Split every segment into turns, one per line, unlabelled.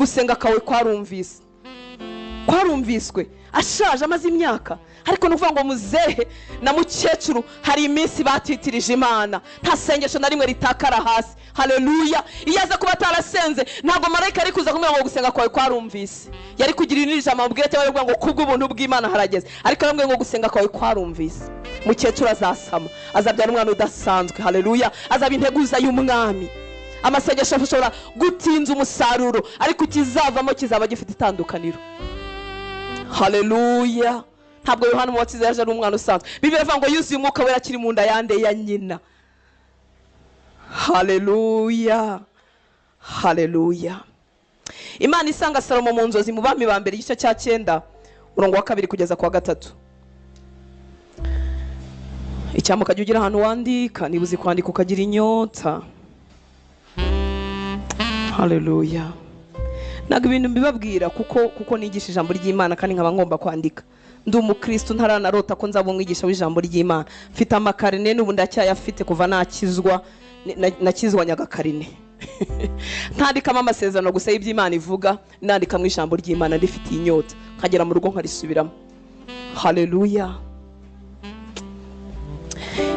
gusenga kawe kwarumviswe ashaje amaze imyaka, ariko nuvuga ngo muzehe na mukecuru hari iminsi batitirije Imana, nta sengesho na rimwe ritakara hasi. Haleluya. Iyo aza kuba atarasenze ntabwo marayika ari kuza kumubwira ngo gusenga kwawe kwarumvise, yari kugira inijama mubwire cyangwa ngo kubw'ubuntu bw'Imana harageze, ariko aramubwira ngo gusenga kwawe kwarumvise. Mukecuru azasama, azabyara umwana udasanzwe. Haleluya. azaba integuza y'umwami. Amasengesho ashobora gutinza umusaruro, ariko kizavamo kizaba gifite itandukaniro. Haleluya. Ntabwo Yohana Umubatiza yaje ari umwana usanzwe. Bibiliya ivuga ngo yuzuye umwuka wera akiri mu nda yande ya nyina. Haleluya. Haleluya. Imana isanga Salomo mu nzozi mu bami ba mbere igice cya 9 umurongo wa 2 kugeza ku wa 3. Icyamo kajya ugira ahantu wandika, nibuze kwandika ukagira inyota. Haleluya. Naga ibintu mbibabwira kuko nigisha ijambo ry'Imana kandi nkaba ngomba kwandika. Ndi umukristo ntaranarota ko nzaba umwigisha w'ijambo ry'Imana. Mfite amakarine n'ubu ndacyayafite kuva nakizwa Nyagakarine. Ntandikamo amasezerano gusa y'iby'Imana ivuga, nandikamo ijambo ry'Imana rifite inyota, nkagera mu rugo nkarisubiramo. Haleluya.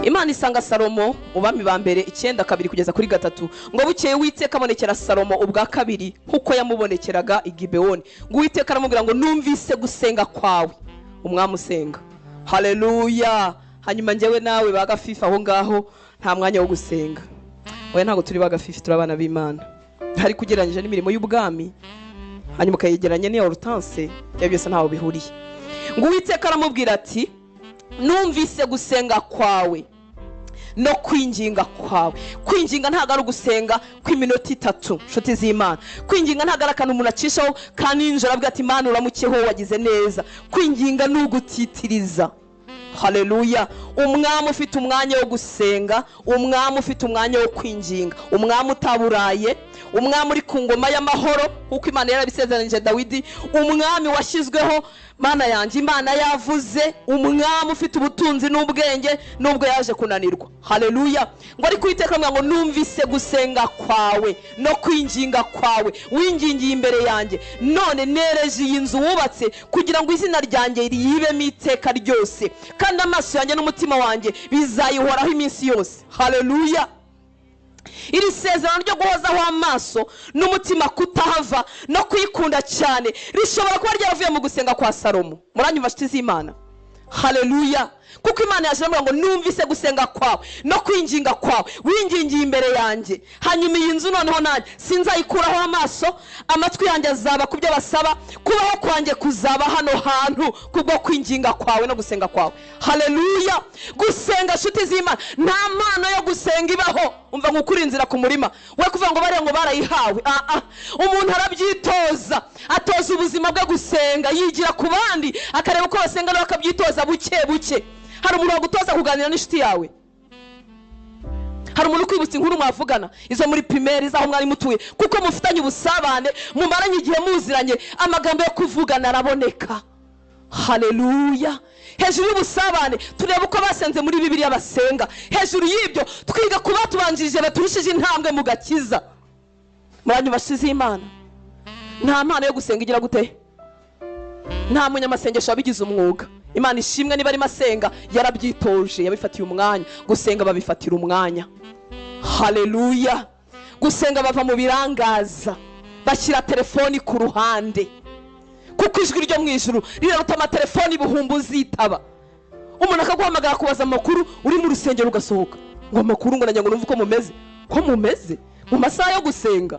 Imana isanga Salomo mu bami ba mbere 9:2 kugeza kuri 3 ngo bukeye Uwiteka abonekera Salomo ubwa kabiri nkuko yamubonekeraga i Gibewoni. Ngo Uwiteka aramubwira ngo numvise gusenga kwawe umwami usenga. Haleluya. Hanyuma njyewe nawe bagafifa aho ngaho nta mwanya wo gusenga. Oya ntago turi bagafifi, turabana b'Imana. Hari kugereranyije n'imirimo y'ubwami hanyuma kayegeranye n'iya Hortense, ya byose ntaho bihuriye. Ngo Uwiteka aramubwira ati numvise gusenga kwawe no kwinginga kwawe. Kwinginga ntago ari gusenga kw'iminota 3 nshuti z'Imana. Kwinginga ntago ari akantu umuntu acishaho kandi ninjoro avuga ati Imana uramukeho wagize neza. Kwinginga n'ugutitiriza. Haleluya. Umwami ufite umwanya wo gusenga, umwami ufite umwanya wo kwinginga, umwami utaburaye, umwami uri ku ngoma y'amahoro kuko Imana yarabisezeranyije Dawidi, umwami washyizweho Mana yanjye Imana yavuze, umwami ufite ubutunzi n'ubwenge nubwo yaje kunanirwa. Haleluya. Ngo ari Uwiteka ngo numvise gusenga kwawe no kwinginga kwawe, wingingiye imbere yanjye, none nereje iyi nzu wubatse kugira ngo izina ryanjye riyibemo iteka ryose, kandi amaso yanjye n'umutima wanjye bizayihoraho iminsi yose. Haleluya. Iri sezerano ryo guhozaho amaso n'umutima kutahava no kwikunda cyane rishobora kuba ryaravuye mu gusenga kwa Salomo. Muranyumva nshuti z'Imana. Haleluya. Kuko Imana yashimira ngo numvise gusenga kwawe no kwinginga kwawe, wingingiye imbere yanjye, hanyuma iyi nzu noneho nanjye sinzayikuraho amaso, amatwi yanjye azaba kubyo basaba, kubaho kwanjye kuzaba hano hantu kubwo kwinginga kwawe no gusenga kwawe. Haleluya. Gusenga nshuti z'Imana nta mpano yo gusenga ibaho umva nk'ukuri inzira ku murima we kuvuga ngo bare ngo barayihawe. Umuntu arabyitoza, atoza ubuzima bwe gusenga, yigira ku bandi akareba uko basenga no akabyitoza buke buke. Hari umuntu wagutoza kuganira n'inshuti yawe? Hari umuntu kwibutsa inkuru mwavugana izo muri primaire zaho mwari mutuye kuko mufitanye ubusabane, mumaranye igihe muziranye, amagambo yo kuvugana araboneka. Haleluya. Hejuru y'ubusabane tureba uko basenze muri Bibiliya basenga, hejuru y'ibyo twiga kuba tubanjirije baturushije intambwe mu gakiza. Muranyumva nshuti z'Imana. Nta mpano yo gusenga igira gute? Nta munyamasengesho wabigize umwuga. Imana ishimwe niba ari masenga yarabyitoje, yabifatiye umwanya. Gusenga babifatira umwanya. Haleluya. Gusenga bava mu birangaza, bashyira telefoni ku ruhande kuko ijwi ryo mu ijuru riraruta amatelefoni ibihumbi uzitaba. Umuntu akaguhamagara kubaza amakuru uri mu rusengero ugasohoka ngo amakuru ngo nanjye ngo numva uko mumeze. Ko mumeze mu masaha yo gusenga?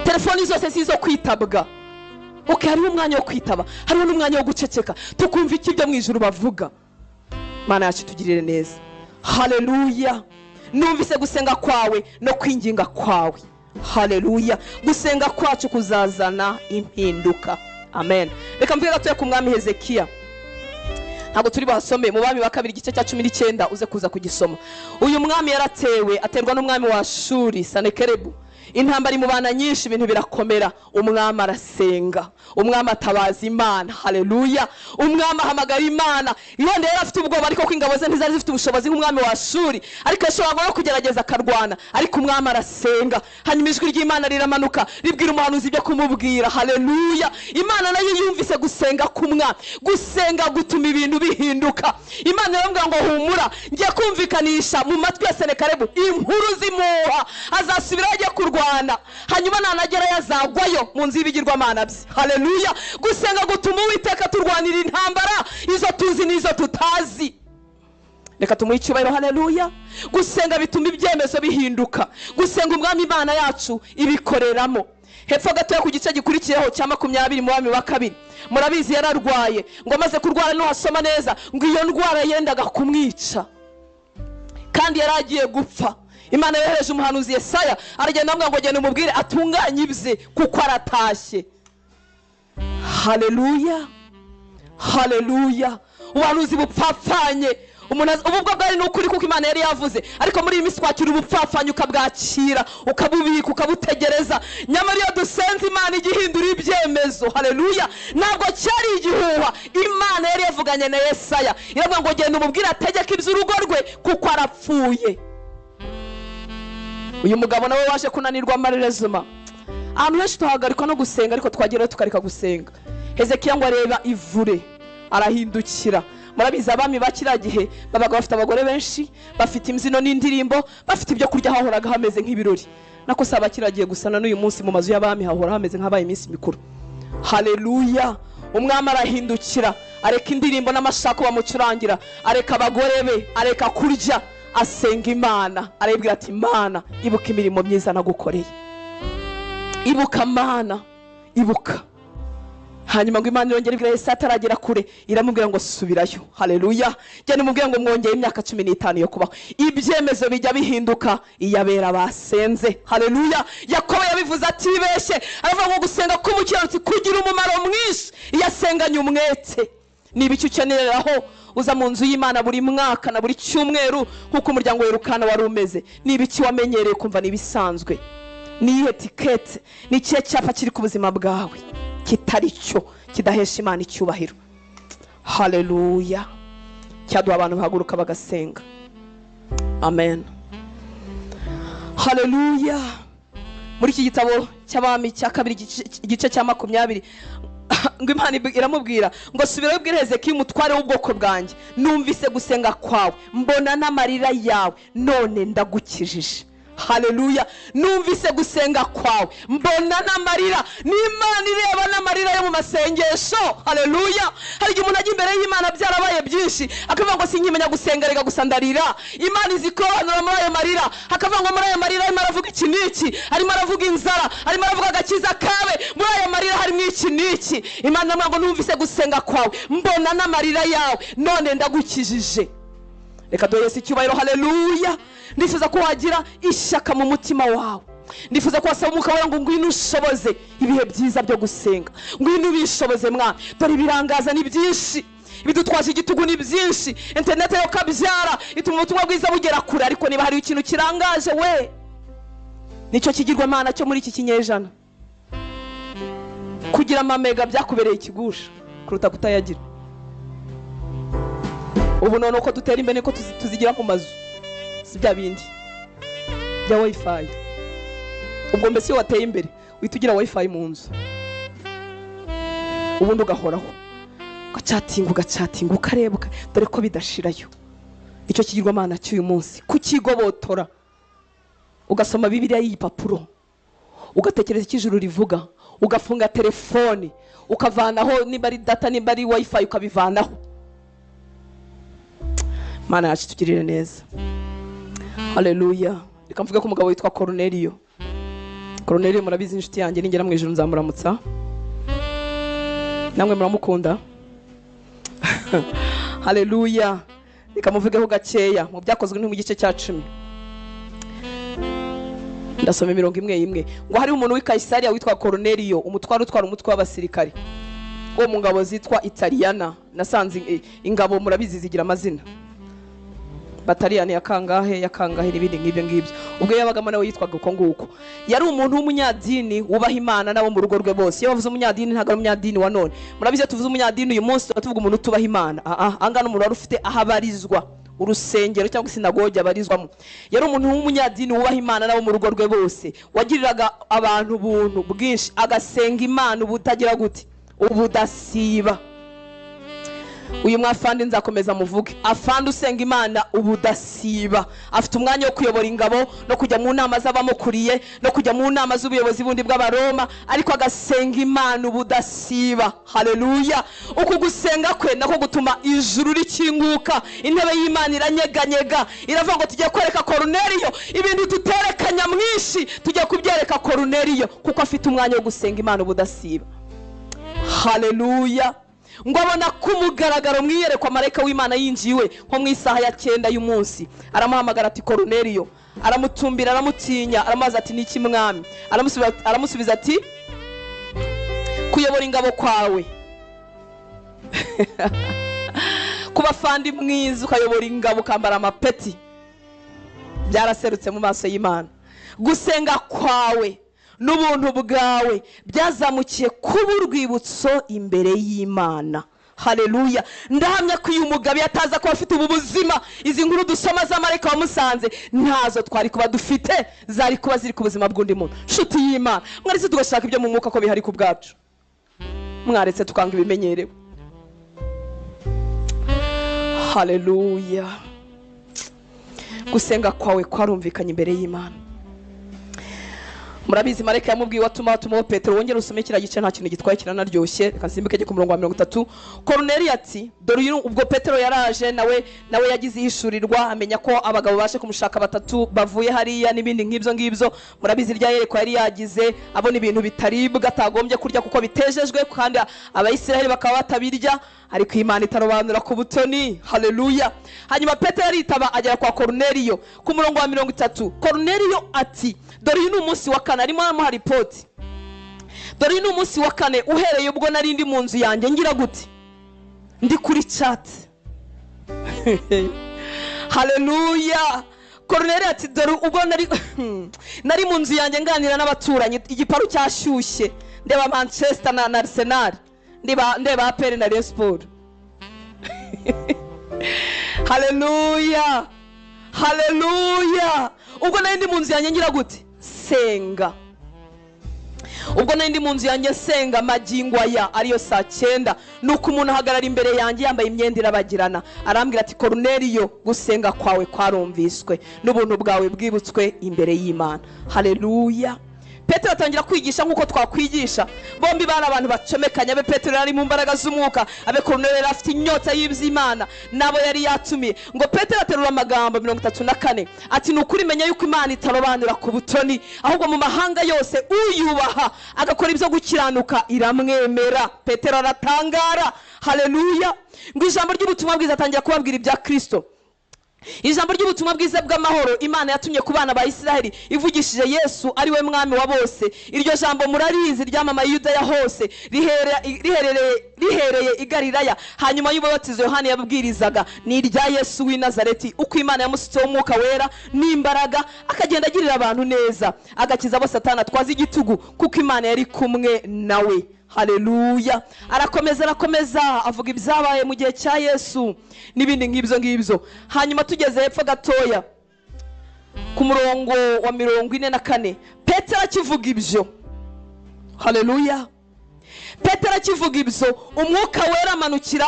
Telefoni zose sizo kwitabwa. Okay, hariho umwanya wo kwitaba, hariho n'umwanya wo guceceka tukumva iki byo mu ijuru bavuga. Mana yacu tugirire neza. Haleluya. Numvise gusenga kwawe no kwinginga kwawe. Haleluya. Gusenga kwacu kuzazana impinduka. Amen. Reka mvuge gatoya ku mwami Hezekiya. Ntabwo turi basome mu bami ba kabiri igice cya 19 uze kuza kugisoma. Uyu mwami yaratewe aterwa n'umwami wa Ashuri Sanekeribu. intambara imubana nyinshi, ibintu birakomera. Umwami arasenga, umwami atabaza Imana. Haleluya. Umwami ahamagara Imana. Yonde yari afite ubwoba, ariko ko ingabo ze ntizari zifite ubushobozi nk'umwami wa Ashuri, ariko ashobora no kugerageza akarwana, ariko umwami arasenga. Hanyuma ijwi ry'Imana riramanuka ribwira umuhanuzi ibyo kumubwira. Haleluya. Imana nayo yumvise gusenga k'umwami. Gusenga gutuma ibintu bihinduka. Imana yambwira ngo humura, ngiye kumvikanisha mu matwi ya Senakeribu inkuru zimuha, azasubira ajya kurwana, hanyuma nanagera yazagwayo mu nzu y'ibigirwamana bye. Haleluya. Gusenga gutuma Uwiteka turwanira intambara izo tuzi n'izo tutazi. Reka tumuhe icyubahiro. Haleluya. Gusenga bituma ibyemezo bihinduka. Gusenga umwami Imana yacu ibikoreramo. Hepfo gato ku gice gikurikiyeho cya 20 mu wami wa kabiri, murabizi yararwaye, ngo amaze kurwara no hasoma neza ngo iyo ndwara yendaga kumwica kandi yaragiye gupfa. Imana yohereje umuhanuzi Yesaya, aragenda amubwira ngo genda umubwire atunganye ibye kuko aratashye. Haleluya. Haleluya. Ubuhanuzi bupfapfanye. Ubwo bwari n'ukuri kuko Imana yari yavuze, ariko muri iyi minsi twakira ubupfapfanye ukabwakira, ukabubika, ukabutegereza. Nyamara iyo dusenze Imana igihindura ibyemezo. Haleluya. Ntabwo cyari igihuha. Imana yari yavuganye na Yesaya, iravuga ngo genda umubwire ategeka iby'urugo rwe kuko arapfuye. Uyu mugabo nawe waje kunanirwa amarezuma. Ahantu henshi tuhagarikwa no gusenga, ariko twagerayo tukareka gusenga. Hezekiya ngo areba ivure, arahindukira. Murabizi abami bakira gihe babaga bafite abagore benshi, bafite imzino n'indirimbo, bafite ibyo kurya, hahoraga hameze nk'ibirori. Nako saba kiragiye gusana n'uyu munsi mu mazu y'abami hahora hameze nk'abaye iminsi mikuru. Haleluya. Umwami arahindukira, areka indirimbo n'amashako bamucurangira, areka abagore be, areka kurya, asenga Imana. Arabwira ati Imana, ibuka imirimo myiza nagukoreye. Ibuka Mana, ibuka. Hanyuma ngo Imana yongera ibwira Yesaya ataragera kure, iramubwira ngo subirayo. Haleluya. Genda umubwira ngo mwongeye imyaka 15 yo kubaho. Ibyemezo bijya bihinduka iyabera basenze. Haleluya. Yakobo yabivuze atibeshye, aravuga ngo gusenga k'umukiranutsi kugira umumaro mwinshi iyasenganye umwete. Niba icyo ukeneraho uza mu nzu y'Imana buri mwaka na buri cyumweru nkuko umuryango werukana wari umeze, niba iki wamenyereye kumva nibisanzwe, ni etikete, ni cye cyapa kiri ku buzima bwawe kitari cyo kidahesha Imana icyubahiro. Haleluya. Cyaduha abantu bahaguruka bagasenga. Amen. Haleluya. Muri iki gitabo cy'abami cya kabiri igice cya 20 ngo Imana iramubwira ngo subira ubwire Hezekiya umutware w'ubwoko bwanjye, numvise gusenga kwawe, mbona n'amarira yawe, none ndagukijije. Haleluya. Numvise gusenga kwawe, mbona n'amarira. N'Imana ireba n'amarira yo mu masengesho. Haleluya. Hari igihe umuntu ajya imbere y'Imana byarabaye byinshi, akavuga ngo sinkimenya gusenga, rega gusa ndarira. Imana izikobanura muri ayo marira, akavuga ngo muri ayo marira arimo aravuga iki n'iki, arimo aravuga inzara, arimo aravuga agakiza kawe, muri ayo marira harimo iki n'iki. Imana ngo numvise gusenga kwawe, mbona n'amarira yawe, none ndagukijije. Reka duhe Yesu icyubahiro. Haleluya. Ndifuza ko wagira ishyaka mu mutima wawe. Ndifuza ko wasaba umwuka wawe ngo ngwino ushoboze ibihe byiza byo gusenga. Ngwino ubishoboze mwana. Dore ibirangaza ni byinshi, bidutwaje igitugu ni byinshi, internet yo kabyara ituma ubutumwa bwiza bugera kure, ariko niba hari ikintu kirangaje we, nicyo kigirwa Imana cyo muri iki kinyejana. Kugira amamega byakubereye ikigusha kuruta kutayagira. Ubu none uko dutera imbere ko tuzigira mu mazu sibya bindi bya wifi. Ubwo mbese wateye imbere uhita wifi mu nzu, ubundi ugahoraho ugacatinga ukarebuka, dore ko bidashirayo. Icyo kigirwa Imana cy'uyu munsi kukigobotora, ugasoma Bibiliya y'ipapuro, ugatekereza ikijuru rivuga, ugafunga telefone, ukavanaho niba ari data niba ari wifi ukabivanaho. Mana yacu tugirire neza. Haleluya. Reka mvuge ko umugabo witwa Cornelio. Cornelio murabizi inshuti yanjye, ningera mu ijuru nzamuramutsa. Namwe muramukunda. Haleluya. Reka muvugeho gakeya mu byakozwe mu gice cya 10. Ndasoma 1 ngo hari umuntu w'Ikaisariya witwa Cornelio, umutwaro utwara umutwe w'abasirikari wo mu ngabo zitwa Italiana. Nasanze ingabo murabizi zigira amazina. batariyani yakangahe n'ibindi ngibyo ubwo yabagamo nawe yitwaga uko nguko. Yari umuntu w'umunyadini wubaha Imana nabo mu rugo rwe bose. Iyo bavuze umunyadini ntago ari umunyadini wa none. Murabize tuvuze umunyadini uyu munsi tuvuga umuntu tubaha Imana. Angana umuntu wari ufite ahabarizwa urusengero cyangwa sinagoge abarizwamo. Yari umuntu w'umunyadini wubaha Imana nabo mu rugo rwe bose, wagiriraga abantu ubuntu bwinshi, agasenga Imana ubutagira gute, ubudasiba. Uyu mwafandi nzakomeza muvuge, afandi usenga Imana ubudasiba, afite umwanya wo kuyobora ingabo no kujya mu nama z'abamukuriye no kujya mu nama z'ubuyobozi bundi bw'abaroma, ariko agasenga Imana ubudasiba. Haleluya! Uku gusenga kwe nako gutuma ijuru rikinguka, intebe y'Imana iranyeganyega, iravuga ngo tujye kwereka Koruneliyo ibintu tuterekanya mwinshi, tujye kubyereka Koruneliyo kuko afite umwanya wo gusenga Imana ubudasiba. Haleluya! Ngo abona kumugaragaro mwiyerekwa marayika w'Imana yinjiwe nko mu isaha ya 9 y'umunsi. Aramuhamagara ati Koruneliyo, aramutumbira, aramutinya, aramaza ati niki mwami? Aramusubiza ati kuyobora ingabo kwawe. Kuba fandi mwiza ukayobora ingabo ukambara amapeti byaraserutse mu maso y'Imana. Gusenga kwawe n'ubuntu bwawe byazamukiye kuba urwibutso imbere y'Imana. Haleluya! Ndahamya ko uyu mugabo yataza ko afite ubu buzima, izi nkuru dusoma za marayika wamusanze ntazo twari kuba dufite, zari kuba ziri ku buzima bw'undi muntu. Nshuti y'Imana, mwaretse tugashaka ibyo mu mwuka ko bihari ku bwacu, mwaretse tukanga ibimenyerewe. Haleluya! Gusenga kwawe kwarumvikanye imbere y'Imana. Murabizi marayika yamubwiye watuma Petero, wongera usome kira gice nta kintu gitwaye kiranaryoshye. Kasimbuke ku murongo wa 30. Koruneliyo ati dore ubwo Petero yaraje nawe yagize ihishurirwa, amenya ko abagabo bashe kumushaka batatu bavuye hariya n'ibindi ngibyo. Murabizi rya yereko yari yagize, abona ibintu bitaribwa atagombye kurya kuko bitejejwe, kandi abayisiraheli bakaba batabirya, ariko Imana itarobanura ku butoni. Haleluya! Hanyuma Petero aritaba agera kwa Koruneliyo ku murongo wa 30. Koruneliyo ati dore uyu ni umunsi wa kane, arimo amuha ripoti. Dore uyu ni umunsi wa kane uhereye ubwo nari ndi mu nzu yanjye ngira gute, ndi kuri chat. Haleluya! Koruneliyo ati dore ubwo nari mu nzu yanjye nganira n'abaturanyi, igiparu cyashyushye, ndeba Manchester na Arsenal, ndeba APR na Rayon Sport. Haleluya! Haleluya! Ubwo nari ndi mu nzu yanjye ngira gute, senga. Ubwo nari ndi mu nzu yanjye senga magingo aya ariyo saa 9, nuko umuntu ahagarara imbere yanjye yambaye imyenda irabagirana, arambwira ati Koruneliyo, gusenga kwawe kwarumviswe n'ubuntu bwawe bwibutswe imbere y'Imana. Haleluya! Petero atangira kwigisha nkuko twakwigisha. Bombi bari abantu bacomekanya, be Petero yari mu mbaraga z'umwuka, abe Koruneliyo yari afite inyota y'iby'Imana nabo yari yatumiye. Ngo Petero aterura amagambo 34 ati nukuri menya yuko Imana itarobanura ku butoni, ahubwo mu mahanga yose uyubaha agakora ibyo gukiranuka iramwemera. Petero aratangara. Haleluya! Ngo ijambo ry'ubutumwa bwiza atangira kubabwira ibya Kristo. Ijambo ry'ubutumwa bwiza bw'amahoro Imana yatumye ku bana ba Isiraheli ivugishije Yesu ari we mwami wa bose. Iryo jambo murarizi ryamamaye Yudaya hose, rihereye i Galilaya, hanyuma y'ububatizo Yohana yabwirizaga ni irya Yesu w'i Nazareti, uko Imana yamusutseho umwuka wera n'imbaraga, akagenda agirira abantu neza, agakiza abo Satani atwaza igitugu, kuko Imana yari kumwe nawe. Haleluya! Arakomeza avuga ibyabaye mu gihe cya Yesu n'ibindi ngibyo. Hanyuma tugeze hepfo gatoya ku murongo wa 44, Petero akivuga ibyo. Haleluya! Petero akivuga ibyo, umwuka wera amanukira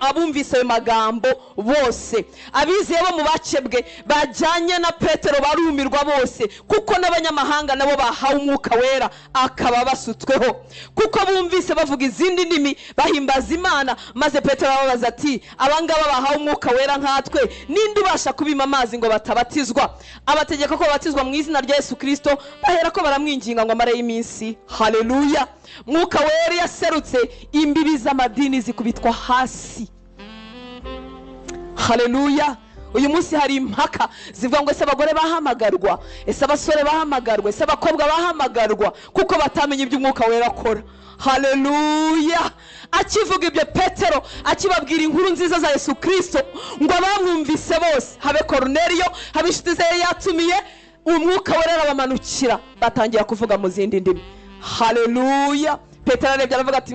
abumvise ayo magambo bose. Abizeye bo mu bacebwe bajyanye na Petero barumirwa bose, kuko n'abanyamahanga nabo bahawe umwuka wera akaba basutsweho, kuko bumvise bavuga izindi ndimi bahimbaza Imana. Maze Petero arababaza ati abangaba bahawe umwuka wera nkatwe, ninde ubasha kubima amazi ngo batabatizwa? Abategeka ko babatizwa mu izina rya Yesu Kristo, bahera ko baramwinginga ngo amare y'iminsi. Haleluya! Mwuka wera yaserutse, imbibi z'amadini zikubitwa hasi. Haleluya! Uyu munsi hari impaka zivuga ngo ese abagore bahamagarwa, ese abasore bahamagarwa, ese abakobwa bahamagarwa, kuko batamenye ibyo umwuka wera akora. haleluya. Akivuga ibyo Petero akibabwira inkuru nziza za Yesu Kristo, ngo abamwumvise bose, habe Koruneliyo, habe inshuti ze yatumiye, umwuka wera arabamanukira, batangira kuvuga mu zindi ndimi. Haleluya. Petero arebye aravuga ati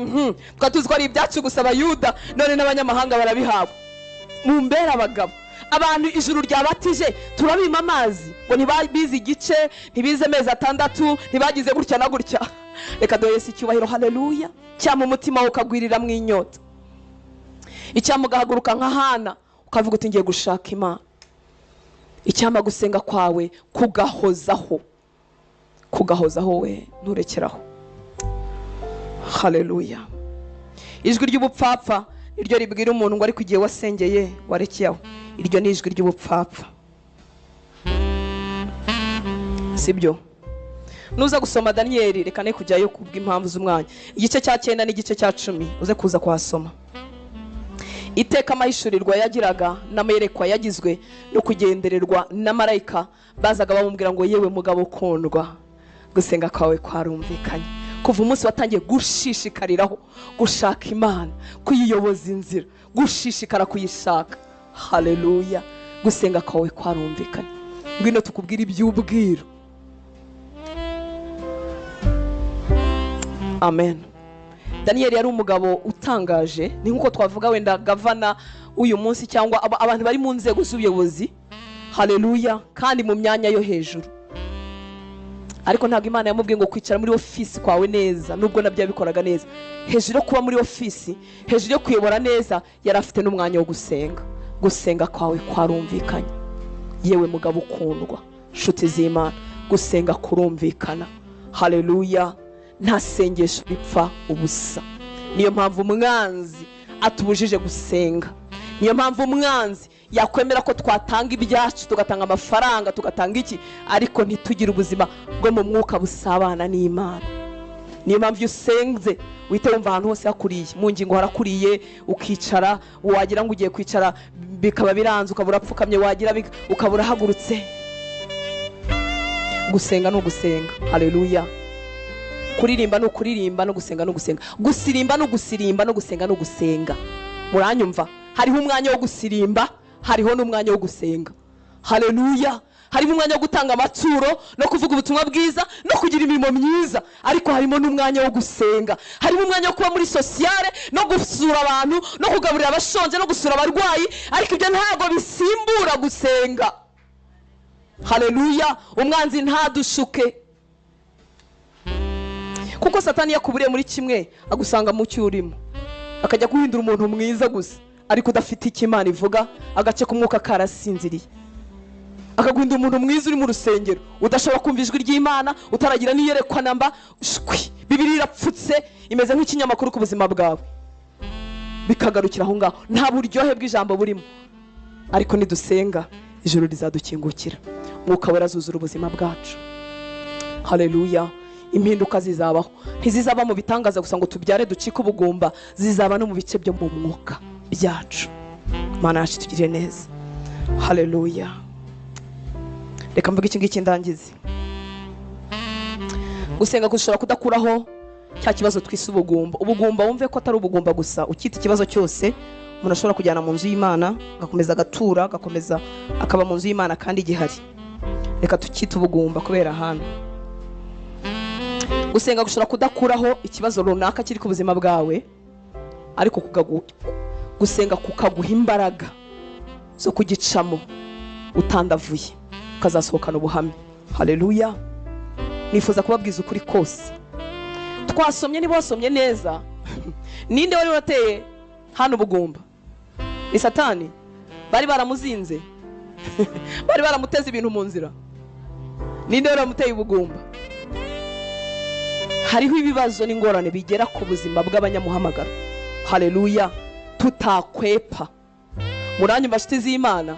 twatuzi ko ari ibyacu gusa Abayuda, none n'abanyamahanga barabihawe. Mumbera abagabo, abantu ijuru ryabatije turabima amazi, ngo ntibabize igice, ntibize amezi 6, ntibagize gutya na gutya. Reka duhe Yesu icyubahiro. Haleluya. Cyama umutima ukagwirira mu inyota, icyama ugahaguruka nka Hana ukavuga uti ngiye gushaka Imana. Icyama gusenga kwawe kugahozaho we, nturekeraho. Haleluya. Ijwi ry'ubupfapfa iryo ribwira umuntu ngo ariko igihe wasengeye warekeyeho, iryo ni ijwi ry'ubupfapfa, sibyo? Nuza gusoma Daniyeli, reka ne kujyayo kubw'impamvu z'umwanya, igice cya 9 n'igice cya 10 uze kuza kuhasoma. Iteka amahishurirwa yagiraga n'amayerekwa yagizwe no kugendererwa na marayika, bazaga bamubwira ngo yewe mugabo ukundwa, gusenga kwawe kwarumvikanye. Kuva umunsi watangiye gushishikariraho gushaka Imana, kuyiyoboza inzira, gushishikara kuyishaka. Haleluya. Gusenga kwawe kwarumvikanye. Ngwino tukubwira iby'ubwiro. Amen. Daniyeli yari umugabo utangaje, ni nkuko twavuga wenda gavana uyu munsi cyangwa abantu bari mu nzego z'ubuyobozi. Haleluya. Kandi mu myanya yo hejuru. Ariko ntabwo Imana yamubwiye ngo kwicara muri ofisi kwawe neza, nubwo nabyo yabikoraga neza. Hejuru yo kuba muri ofisi, hejuru yo kuyobora neza, yari afite n'umwanya wo gusenga. Gusenga kwawe kwarumvikanye. Yewe mugabo ukundwa, nshuti z'Imana, gusenga kurumvikana. Haleluya. Nta sengesho bipfa ubusa. Niyo mpamvu umwanzi atubujije gusenga. Niyo mpamvu umwanzi yakwemera ko twatanga ibyacu, tugatanga amafaranga, tugatanga iki, ariko ntitugire ubuzima bwo mu mwuka busabana n'Imana. Niyo mpamvu usenze wite wumva ahantu hose hakuriye, mu ngingo harakuriye, ukicara, wagira ngo ugiye kwicara bikaba biranze, ukabura pfukamye, wagira ukabura hagurutse. Gusenga no gusenga. Haleluya. Kuririmba no kuririmba, no gusenga no gusenga. Gusirimba no gusirimba, no gusenga no gusenga. Muranyumva? Hariho umwanya wo gusirimba, hariho n'umwanya wo gusenga. Haleluya. Harimo umwanya wo gutanga amaturo no kuvuga ubutumwa bwiza no kugira imirimo myiza, ariko harimo n'umwanya wo gusenga. Harimo umwanya wo kuba muri sociale no gusura abantu, no kugaburira abashonje, no gusura abarwayi, ariko ibyo ntago bisimbura gusenga. Haleluya. Umwanzi ntadushuke, kuko Satani yakuburiye muri kimwe agusanga mu cyurimo, akajya guhindura umuntu mwiza gusa ariko udafite ikimana ivuga, agace k'umwuka karasinziriye, akaguhindura umuntu mwiza uri mu rusengero udashobora kumva ijwi ry'Imana, utaragira niyerekwa namba. Bibiri irapfutse imeze nk'ikinyamakuru ku buzima bwawe, bikagarukira aho ngaho, nta buryohe bw'ijambo burimo. Ariko nidusenga ijuru rizadukingukira, mwuka wera azuzura ubuzima bwacu. Haleluya. Impinduka zizabaho, ntizizaba mu bitangaza gusa ngo tubyare ducike ubugumba, zizaba no mu bice byo mu mwuka byacu. Mana yacu tugire neza. Haleluya. Reka mvuga iki ngiki ndangize. Gusenga gushobora kudakuraho cya kibazo twise ubugumba. Ubugumba wumve ko atari ubugumba gusa, ukita ikibazo cyose umuntu ashobora kujyana mu nzu y'Imana, agakomeza agatura, agakomeza akaba mu nzu y'Imana kandi gihari. Reka tukite ubugumba kubera hano. Gusenga gushobora kudakuraho ikibazo runaka kiri ku buzima bwawe, ariko gusenga kukaguha imbaraga zo kugicamo utandavuye, ukazasohokana ubuhamya. Haleluya. Nifuza kubabwiza ukuri kose. Twasomye niba wasomye neza, ninde wari wateye hano ubugumba? Ni Satani. Bari baramuzinze, bari baramuteze ibintu mu nzira. Ninde wari wamuteye ubugumba? Hariho ibibazo n'ingorane bigera ku buzima bw'abanyamuhamagaro. Haleluya. Tutakwepa. Muranyumva nshuti z'Imana?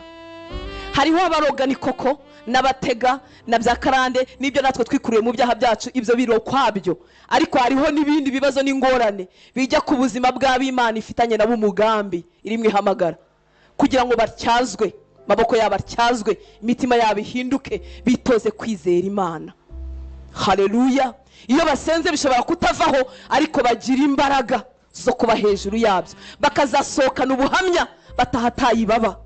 Hariho abarogani koko n'abatega na bya karande n'ibyo natwe twikuriye mu byaha byacu, ibyo biro kwabyo, ariko hariho n'ibindi bibazo n'ingorane bijya ku buzima bw'Imana ifitanye nabo umugambi irimwe ihamagara, kugira ngo batyazwe, maboko yabo atyazwe, imitima yabo ihinduke, bitoze kwizera Imana. haleluya. Iyo basenze bishobora kutavaho ariko bagira imbaraga zo kuba hejuru yabyo, bakazasohokana ubuhamya batahataye baba.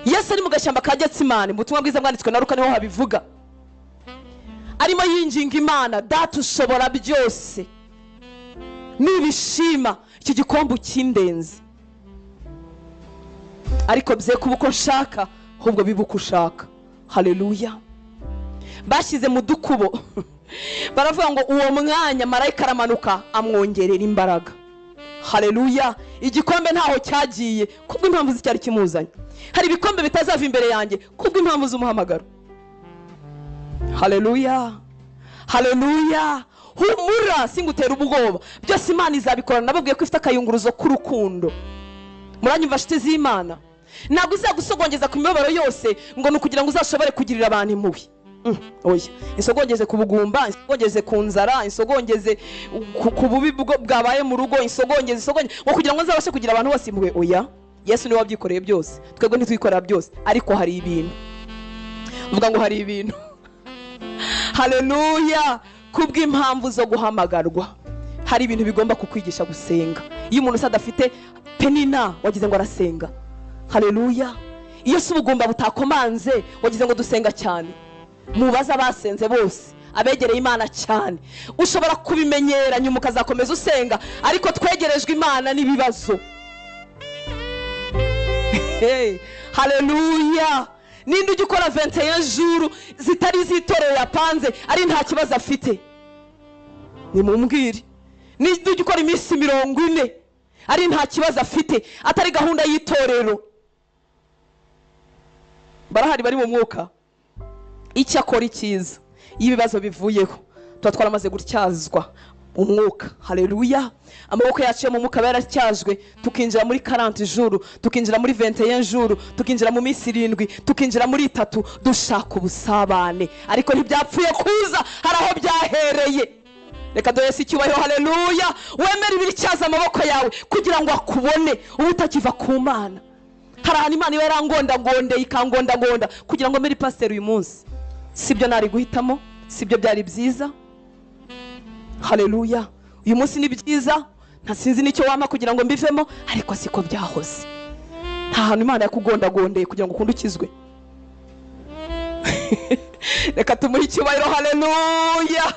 Yesu ari mu gashyamba ka Getsimani, mu butumwa bwiza bwanditswe na Luka niho habivuga, arimo yinginga Imana, data ushobora byose, nibishima iki gikombe kindenze, ariko bye kuba uko nshaka ahubwo bibe uko ushaka. Haleluya. Bashyize mu dukubo baravuga ngo uwo mwanya marayika aramanuka amwongerera imbaraga. Haleluya. Igikombe ntaho cyagiye kubwo impamvu z'icyari kimuzanye. Hari ibikombe bitazava imbere yanjye kubwo impamvu z'umuhamagaro. Haleluya. Haleluya. Humura, singutera ubwoba, byose Imana izabikora. Nababwiye ko ifite akayunguruzo k'urukundo. Muranyumva nshuti z'Imana? Ntabwo izagusogongeza ku mibabaro yose ngo nukugira ngo uzashobore kugirira abantu impuhwe. Oya, insogongeze ku bugumba, insogongeze ku nzara, insogongeze ku bubi bwabaye mu rugo, insogongeze ngo kugira ngo nzabashe kugira abantu bose impuhwe. Oya, Yesu niwe wabyikoreye byose, twebwe ntitwikorera byose, ariko hari ibintu. Vuga ngo hari ibintu. Haleluya. Kubw'impamvu zo guhamagarwa hari ibintu bigomba kukwigisha gusenga. Iyo umuntu sadafite penina wagize ngo arasenga. Haleluya. Iyo si ubugumba butakomanze wagize ngo dusenga cyane. Mubaza basenze bose abegereye Imana cyane, ushobora kubimenyera nyuma ukazakomeza usenga, ariko twegerejwe Imana n'ibibazo. Haleluya. Ninde ujya ukora 21 jours zitari zitorero yapanze ari nta kibazo afite? Nimumbwire. Ninde ujya ukora iminsi 40 ari nta kibazo afite atari gahunda y'itorero? Barahari bari mu mwuka. Icyo akora ikiza ibibazo bivuyeho tuba twaramaze gutyazwa umwuka. Haleluya. Amaboko yacu yo mu mwuka yaracyajwe, tukinjira muri 40 jours, tukinjira muri 21 jours, tukinjira mu minsi 7, tukinjira muri 3, dushaka ubusabane, ariko ntibyapfuye kuza, hari aho byahereye. Reka doyese icyubahiro. Haleluya. Wemere ibiricyaza amaboko yawe kugira ngo akubone ubutakiva ku Mana. Hari ahantu Imana iba yarangondagonde ikangondagonda kugira ngo mere pastor uyu munsi. Sibyo nari guhitamo, sibyo byari byiza. Haleluya. Uyu munsi ni byiza, ntasinzi nicyo wama kugira ngo mbivemo, ariko siko byahoze. Nta hantu Imana yakugondagondeye kugira ngo ukundukizwe. Reka tumuhe icyubahiro. Haleluya.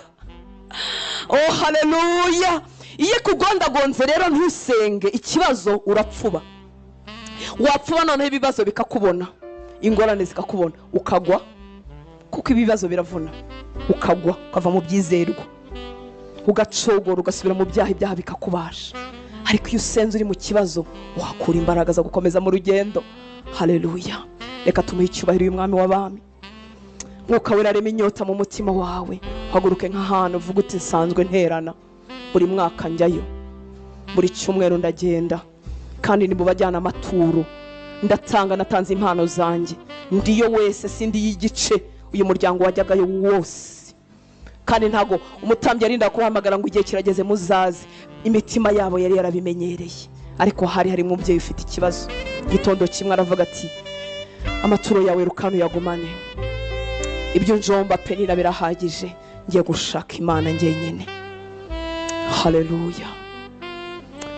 Oh haleluya. Iyo kugondagonze rero ntusenge, ikibazo urapfuba. Wapfuba noneho ibibazo bikakubona, ingorane zikakubona, ukagwa, kuko ibibazo biravuna, ukagwa ukava mu byizerwa, ugacogora ugasubira mu byaha, ibyaha bikakubasha. Ariko iyo usenze uri mu kibazo wakura imbaraga zo gukomeza mu rugendo. Haleluya. Reka tumuhe icyubahiro uyu mwami w'abami. Mwuka wera arema inyota mu mutima wawe, haguruke nk'ahantu uvuga uti nsanzwe nterana, buri mwaka njyayo, buri cyumweru ndagenda, kandi ni mu bajyana amaturo, ndatanga, natanze impano zanjye, ndiyo wese sindi y'igice, uyu muryango wajyagayo wose. Kandi ntago umutambyi arinda kuhamagara ngo igihe kirageze muzaze, imitima yabo yari yarabimenyereye. Ariko hari umubyeyi ufite ikibazo, gitondo kimwe aravuga ati amaturo yawe Rukano yagumane, ibyo njomba penina birahagije, ngiye gushaka Imana njyenyine. Haleluya.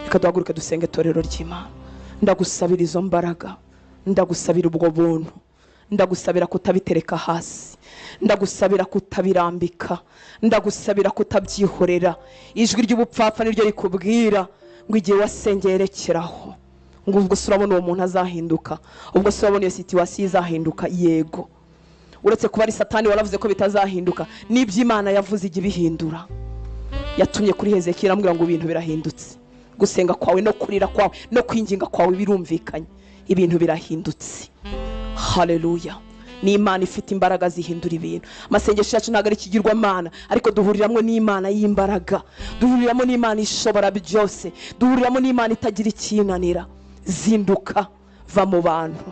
Reka duhaguruke dusenge torero ry'Imana. Ndagusabira izo mbaraga, ndagusabira ubwo buntu, ndagusabira kutabitereka hasi, ndagusabira kutabirambika, ndagusabira kutabyihorera. Ijwi ry'ubupfapfa niryo rikubwira ngo igihe wasengerekeraho, ngo ubwo surabona uwo muntu azahinduka, ubwo surabona iyo situation izahinduka. Yego, uretse kuba ari Satani waravuze ko bitazahinduka, n'iby'Imana yavuze igi bihindura. Yatumye kuri Hezekiya amubwira ngo ibintu birahindutse, gusenga kwawe no kurira kwawe no kwinginga kwawe birumvikanye, ibintu birahindutse. Haleluya. Ni Imana ifite imbaraga zihindura ibintu. Amasengesho yacu ntago ari ikigirwamana, ariko duhuriramo n'Imana y'imbaraga, duhuriramo n'Imana ishobora byose, duhuriramo n'Imana itagira ikinanira. Zinduka, va mu bantu,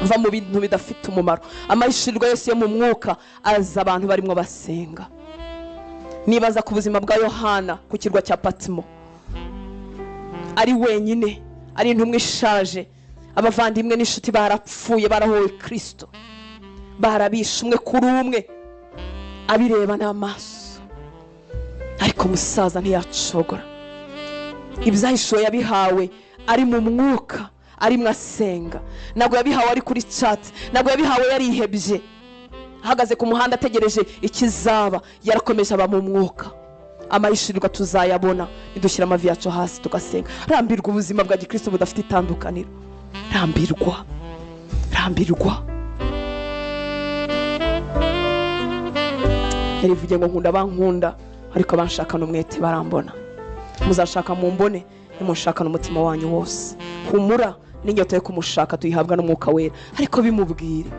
va mu bintu bidafite umumaro. Amahishurwa yose yo mu mwuka aza abantu barimo basenga. Nibaza ku buzima bwa Yohana ku kirwa cya Patimo, ari wenyine, ari intumwa ishaje, abavandimwe n'inshuti barapfuye, barahowe Kristo, barabishe umwe kuri umwe. abireba n'amaso, ariko musaza ntiyacogora. Ibyahishuwe yabihawe ari mu mwuka, ari mwasenga. Ntabwo yabihawe ari kuri chat, ntabwo yabihawe yarihebye ahagaze ku muhanda ategereje ikizaba. Yarakomeje aba mu mwuka. Amayishirirwa tuzayabona nidushyira amavi yacu hasi tugasenga. Rambirwa ubuzima bwa gikristo budafite itandukaniro. Rambirwa yarivuge ngo nkunda bankunda, ariko abanshakana umwete barambona. Muzashaka mu mbone nimushakana umutima wanyu wose. Humura n'inyota yo kumushaka tuyihabwa n'umwuka wera, ariko bimubwire.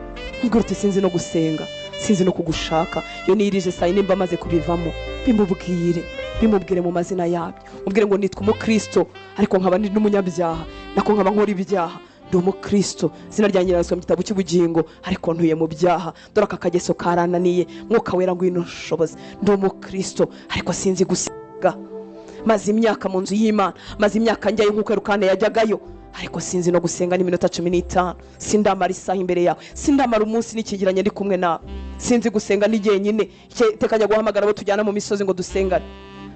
Mbwira uti sinzi no gusenga, sinzi no kugushaka, yo nirije saa yine mba maze kubivamo. Bimubwire mu mazina yabyo. Mubwire ngo nitwa umukristo, ariko nkaba ndi n'umunyabyaha, nako nkaba nkora ibyaha. Ndi umukristo, izina ryanjye ryanditswe mu gitabo cy'ubugingo, ariko ntuye mu byaha. Dore aka kageso karananiye, mwuka wera ngwino nshoboze. Ndi umukristo, ariko sinzi gusenga. Maze imyaka mu nzu y'Imana, maze imyaka njyayo nk'uko Rukane yajyagayo, ariko sinzi no gusenga n'iminota 15. Sindamara isaha imbere yawe, sindamara umunsi n'ikigiranye ndi kumwe nawe. Sinzi gusenga n'igihe nyine tekajya guhamagara abo tujyana mu misozi ngo dusengane.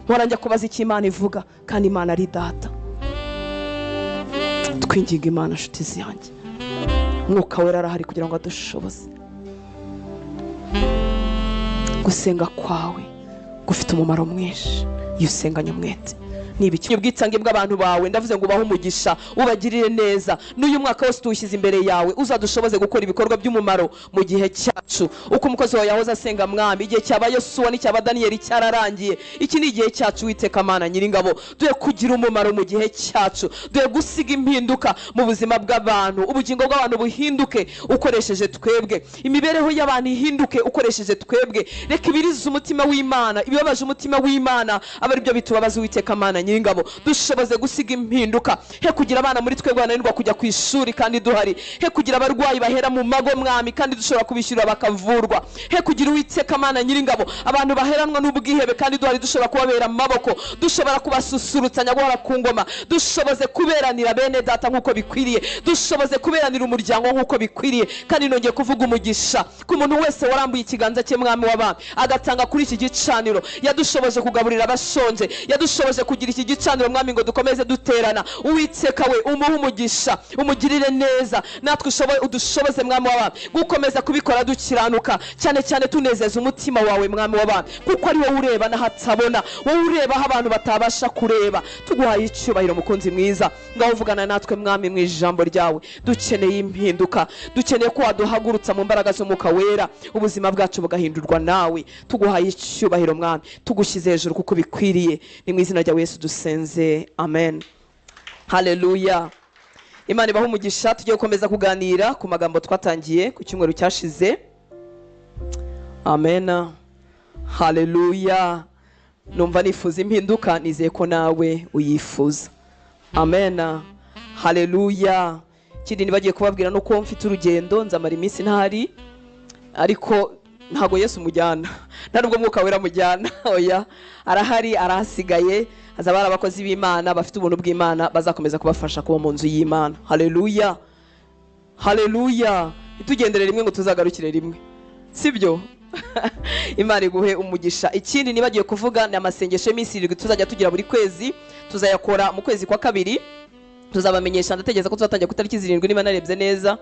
Mpora njya kubaza icyo Imana ivuga, kandi Imana ari data. Twinginga Imana nshuti zanjye, mwuka wera arahari kugira ngo adushoboze. Gusenga kwawe gufite umumaro mwinshi iyo usenganye umwete. Nibiki ubwitange bw'abantu bawe, ndavuze ngo ubahe umugisha, ubagirire neza. N'uyu mwaka wose tuwushyize imbere yawe, uzadushoboze gukora ibikorwa by'umumaro mu gihe cyacu. Uko umukozi wawe yahoze asenga mwami, igihe cyaba Yosuwa n'icyaba Daniyeli cyararangiye. Iki ni igihe cyacu Uwiteka Mana Nyiringabo, duhe kugira umumaro mu gihe cyacu, duhe gusiga impinduka mu buzima bw'abantu. Ubugingo bw'abantu buhinduke ukoresheje twebwe, imibereho y'abantu ihinduke ukoresheje twebwe. Reka ibiriza umutima w'Imana, ibibabaje umutima w'Imana aba ari byo bitubabaza Uwiteka Mana Nyiringabo. Dushoboze gusiga impinduka, he kugira abana muri twebwe bananirwa kujya ku ishuri kandi duhari, he kugira abarwayi bahera mu mago mwami kandi dushobora kubishyura bakavurwa, he kugira Uwiteka Mana Nyiringabo abantu baheranwa n'ubwihebe kandi duhari dushobora kubabera amaboko, dushobora kubasusurutsanya guhora ku ngoma. Dushoboze kuberanira bene data nk'uko bikwiriye, dushoboze kuberanira umuryango nk'uko bikwiriye. Kandi nongeye kuvuga umugisha ku muntu wese warambuye ikiganza cye mwami w'abami agatanga kuri iki gicaniro. Yadushoboje kugaburira abashonje, yadushoboje kugira iki gicaniro mwami ngo dukomeze duterana. Uwiteka we umuhe umugisha, umugirire neza. Natwe udushoboze mwami w'abami gukomeza kubikora dukiranuka, cyane cyane tunezeza umutima wawe mwami w'abami, kuko ari wowe ureba n'ahatabona, wowe ureba aho abantu batabasha kureba. Tuguhaye icyubahiro mukunzi mwiza, ngaho uvugana natwe mwami mu ijambo ryawe. Dukeneye impinduka, dukeneye ko waduhagurutsa mu mbaraga z'umwuka wera, ubuzima bwacu bugahindurwa nawe. Tuguhaye icyubahiro mwami, tugushyize hejuru kuko bikwiriye. Ni mu izina rya Yesu dusenze, amen. Haleluya. Imana ibahe umugisha. Tugiye gukomeza kuganira ku magambo twatangiye ku cyumweru cyashize. Amen. Haleluya. Numva nifuza impinduka, nizeye ko nawe uyifuza. Amen. Haleluya. Kindi nibagiye kubabwira nuko mfite urugendo, nzamara iminsi ntahari, ariko ntago Yesu mujyana, ntabwo mwuka wera mujyana. Oya, arahari, arahasigaye. Hazaba hari abakozi b'Imana bafite ubuntu bw'Imana bazakomeza kubafasha kuba mu nzu y'Imana. Haleluya. Haleluya. Itugendere rimwe ngo tuzagarukire rimwe, sibyo? Imana iguhe umugisha. Ikindi nibagiye kuvuga ni amasengesho y'iminsi 7 tuzajya tugira buri kwezi, tuzayakora mu kwezi kwa kabiri. Tuzabamenyesha, ndategereza ko tuzatangira ku tariki 7 niba narebye neza.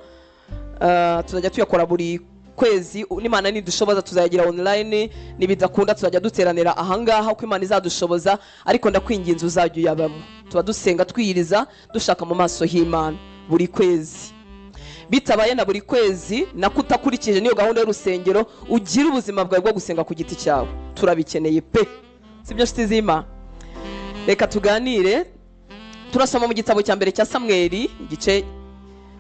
Tuzajya tuyakora buri kwezi, n'Imana nidushoboza tuzayagira online, nibidakunda tuzajya duteranira ahangaha uko Imana izadushoboza. Ariko ndakwinginze uzajya uyabamo, tuba dusenga twiyiriza dushaka mu maso y'Imana buri kwezi. Bitabaye na buri kwezi nakutakurikije niyo gahunda y'urusengero, ugira ubuzima bwawe bwo gusenga ku giti cyawe, turabikeneye pe, sibyo nshuti z'Imana? Reka tuganire. Turasoma mu gitabo cya mbere cya Samweli, igice